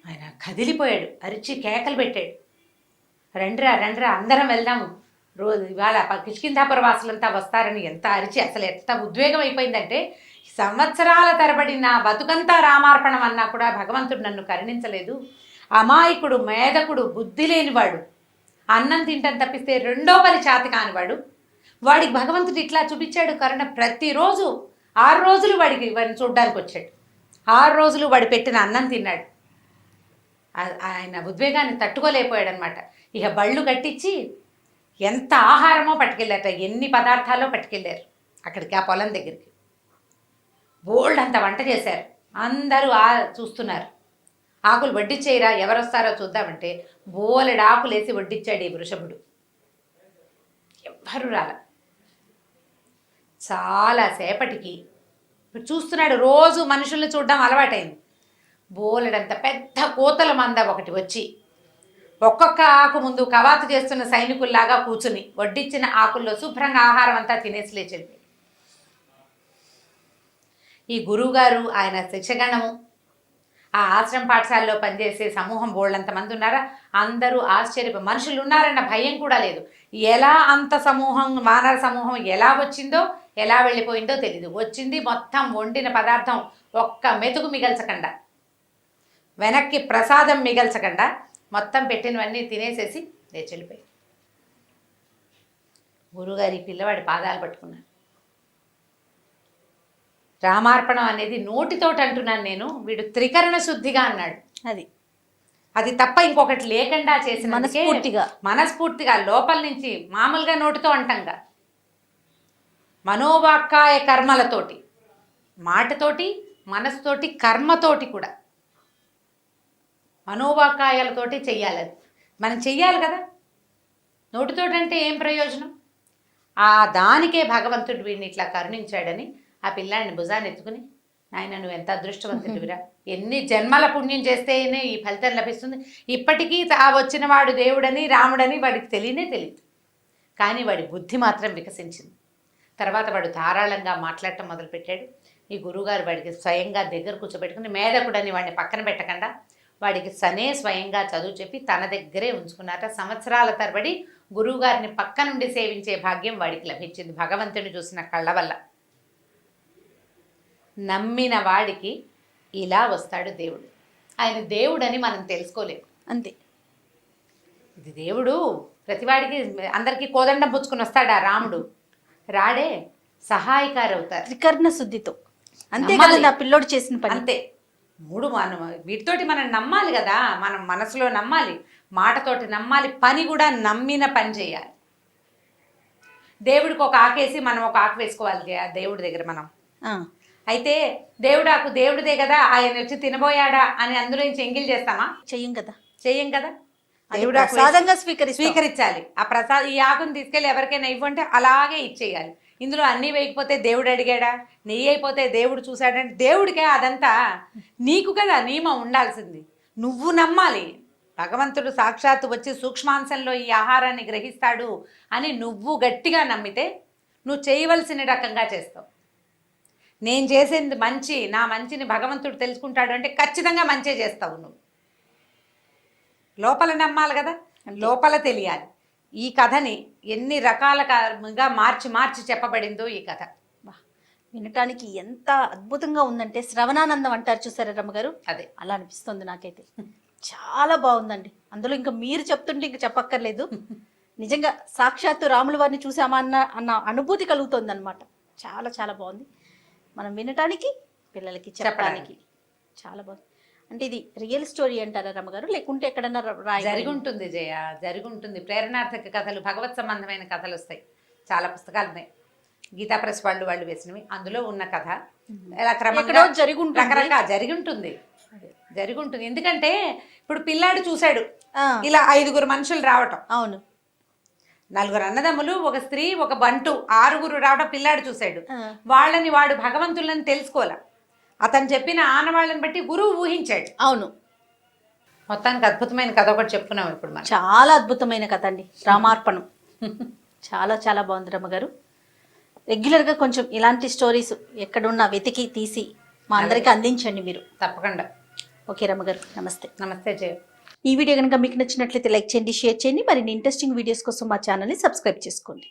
ఆయన కదిలిపోయాడు, అరిచి కేకలు పెట్టాడు, రండిరా రండిరా అందరం వెళ్దాము, రోజు ఇవాళ కిష్కింధాపుర వాసులంతా వస్తారని ఎంత అరిచి అసలు ఎంత ఉద్వేగం అయిపోయిందంటే, సంవత్సరాల తరబడి నా బతుకంతా రామార్పణం అన్నా కూడా భగవంతుడు నన్ను కరుణించలేదు. అమాయకుడు, మేధకుడు, బుద్ధి లేనివాడు, అన్నం తింటాను తప్పిస్తే రెండో పని చేత కానివాడు, వాడికి భగవంతుడు ఇట్లా చూపించాడు కరుణ. ప్రతిరోజు 6 రోజులు వాడిని చూడ్డానికి వచ్చాడు, 6 రోజులు వాడు పెట్టిన అన్నం తిన్నాడు. ఆయన ఉద్వేగాన్ని తట్టుకోలేకపోయాడు అనమాట. ఇక బళ్ళు కట్టించి ఎంత ఆహారమో పట్టుకెళ్ళారట, ఎన్ని పదార్థాల్లో పట్టుకెళ్ళారు అక్కడికి, ఆ పొలం దగ్గరికి. బోల్డ్ అంత వంట చేశారు, అందరూ చూస్తున్నారు. ఆకులు వడ్డిచ్చేయరా, ఎవరు వస్తారో చూద్దామంటే బోలెడు ఆకులు వేసి వడ్డిచ్చాడు ఈ వృషభుడు. ఎవ్వరు రాల. చాలాసేపటికి ఇప్పుడు చూస్తున్నాడు, రోజు మనుషుల్ని చూడడం అలవాటైంది. బోలెడంత పెద్ద కోతల మంద ఒకటి వచ్చి ఒక్కొక్క ఆకు ముందు కవాతు చేస్తున్న సైనికుల్లాగా కూర్చుని వడ్డిచ్చిన ఆకుల్లో శుభ్రంగా ఆహారం అంతా తినేసి లేచి ఈ గురువుగారు, ఆయన శిక్షగణము, ఆ ఆశ్రమ పాఠశాలలో పనిచేసే సమూహం బోళ్ళంత మంది ఉన్నారా, అందరూ మనుషులు ఉన్నారన్న భయం కూడా లేదు. ఎలా అంత సమూహం, వానర సమూహం ఎలా వచ్చిందో ఎలా వెళ్ళిపోయిందో తెలీదు. వచ్చింది మొత్తం వండిన పదార్థం ఒక్క మెతుకు మిగల్చకుండా, వెనక్కి ప్రసాదం మిగల్చకుండా మొత్తం పెట్టినవన్నీ తినేసేసి లేచెళ్ళిపోయి గురువుగారి పిల్లవాడి పాదాలు పట్టుకున్నాను. రామార్పణం అనేది నోటితోటి అంటున్నాను నేను, వీడు త్రికరణ శుద్ధిగా అన్నాడు. అది తప్ప ఇంకొకటి లేకుండా చేసిన మనస్ఫూర్తిగా లోపల నుంచి, మామూలుగా నోటితో అంటంగా, మనోవాక్కాయ కర్మలతోటి, మాటతోటి, మనసుతోటి, కర్మతోటి కూడా, మనోవాక్కాయాలతోటి చెయ్యాలి. అది మనం చెయ్యాలి కదా, నోటితోటి అంటే ఏం ప్రయోజనం? దానికే భగవంతుడు వీడిని ఇట్లా కరుణించాడని ఆ పిల్లాడిని భుజాన్ని ఎత్తుకుని, నాయన నువ్వు ఎంత అదృష్టవంతుడివిరా, ఎన్ని జన్మల పుణ్యం చేస్తేనే ఈ ఫలితం లభిస్తుంది. ఇప్పటికీ వచ్చిన వాడు దేవుడని, రాముడని వాడికి తెలియదు, కానీ వాడి బుద్ధి మాత్రం వికసించింది. తర్వాత వాడు ధారాళంగా మాట్లాడటం మొదలుపెట్టాడు. ఈ గురువుగారు వాడికి స్వయంగా దగ్గర కూర్చోబెట్టుకుని, మేధకుడని వాడిని పక్కన పెట్టకుండా వాడికి స్వయంగా చదువు చెప్పి తన దగ్గరే ఉంచుకున్నారట. సంవత్సరాల తరబడి గురువుగారిని పక్క నుండి సేవించే భాగ్యం వాడికి లభించింది, భగవంతుని చూసిన కళ్ళ వల్ల. నమ్మిన వాడికి ఇలా వస్తాడు దేవుడు. ఆయన దేవుడని మనం తెలుసుకోలేము, అంతే. ఇది దేవుడు ప్రతివాడికి, అందరికీ కోదండం పుచ్చుకుని వస్తాడా రాముడు? రాడే, సహాయకారి అవుతారు త్రికరణ శుద్ధితో. అంతే కదా నా పిల్లోడు చేసిన పని. అంతే. మనం వీటితోటి మనం నమ్మాలి కదా, మనం మనసులో నమ్మాలి, మాటతోటి నమ్మాలి, పని కూడా నమ్మిన పని చేయాలి. దేవుడికి ఒక ఆకేసి మనం ఒక ఆకు వేసుకోవాలి దేవుడి దగ్గర మనం. అయితే దేవుడాకు దేవుడిదే కదా, ఆయన వచ్చి తినబోయాడా అని అందులో నుంచి ఎంగిల్ చేస్తామా? చెయ్యం కదా. దేవుడాకు స్వీకరించాలి. ఆ ఈ ఆకుని తీసుకెళ్ళి ఎవరికైనా ఇవ్వంటే అలాగే ఇచ్చేయాలి. ఇందులో అన్నీ వేయకపోతే దేవుడు అడిగాడా, నెయ్యి అయిపోతే దేవుడు చూశాడంటే దేవుడికే అదంతా నీకు కదా నియమం ఉండాల్సింది. నువ్వు నమ్మాలి, భగవంతుడు సాక్షాత్తు వచ్చి సూక్ష్మాంశంలో ఈ ఆహారాన్ని గ్రహిస్తాడు అని నువ్వు గట్టిగా నమ్మితే నువ్వు చేయవలసిన రకంగా చేస్తావు. నేను చేసేది మంచి, నా మంచిని భగవంతుడు తెలుసుకుంటాడు అంటే ఖచ్చితంగా మంచే చేస్తావు నువ్వు. లోపల నమ్మాలి కదా, లోపల తెలియాలి. ఈ కథని ఎన్ని రకాలుగా మార్చి చెప్పబడిందో ఈ కథ. వినటానికి ఎంత అద్భుతంగా ఉందంటే, శ్రవణానందం అంటారు చూసారా రమ్మగారు, అదే అలా అనిపిస్తుంది నాకైతే. చాలా బాగుందండి. అందులో ఇంకా మీరు చెప్తుంటే ఇంకా చెప్పక్కర్లేదు. నిజంగా సాక్షాత్తు రాముల వారిని చూసామా అన్న అనుభూతి కలుగుతుంది అనమాట. చాలా చాలా బాగుంది. మనం వినటానికి, పిల్లలకి చెప్పడానికి చాలా బాగుంది. అంటే ఇది రియల్ స్టోరీ అంటారా రమ్మగారు, లేకుంటే ఎక్కడన్నా జరిగి ఉంటుంది జయ, జరిగి ఉంటుంది. ప్రేరణార్థక కథలు, భగవత్ సంబంధమైన కథలు వస్తాయి. చాలా పుస్తకాలు ఉన్నాయి, గీతా ప్రెస్ వాళ్ళు వేసినవి. అందులో ఉన్న కథ ఇలా క్రమంగా రకరకాల జరిగి ఉంటుంది. ఎందుకంటే ఇప్పుడు పిల్లాడు చూశాడు ఇలా 5 మనుషులు రావటం, అవును, 4 అన్నదమ్ములు, ఒక స్త్రీ, ఒక బంటు, 6 రావడం పిల్లాడు చూశాడు. వాళ్ళని వాడు భగవంతులని తెలుసుకోలే, అతను చెప్పిన ఆనవాళ్ళని బట్టి గురువు ఊహించాడు. అవును, మొత్తానికి అద్భుతమైన కథ ఒకటి చెప్పుకున్నాం ఇప్పుడు మనం. చాలా అద్భుతమైన కథ అండి రామార్పణం. చాలా చాలా బాగుంది రమ్మగారు. రెగ్యులర్గా కొంచెం ఇలాంటి స్టోరీస్ ఎక్కడున్నా వెతికి తీసి మా అందరికీ అందించండి మీరు. తప్పకుండా. ఓకే రమ్మగారు, నమస్తే. నమస్తే జయ. ఈ వీడియో కనుక మీకు నచ్చినట్లయితే లైక్ చేయండి, షేర్ చేయండి. మరిన్ని ఇంట్రెస్టింగ్ వీడియోస్ కోసం మా ఛానల్ని సబ్స్క్రైబ్ చేసుకోండి.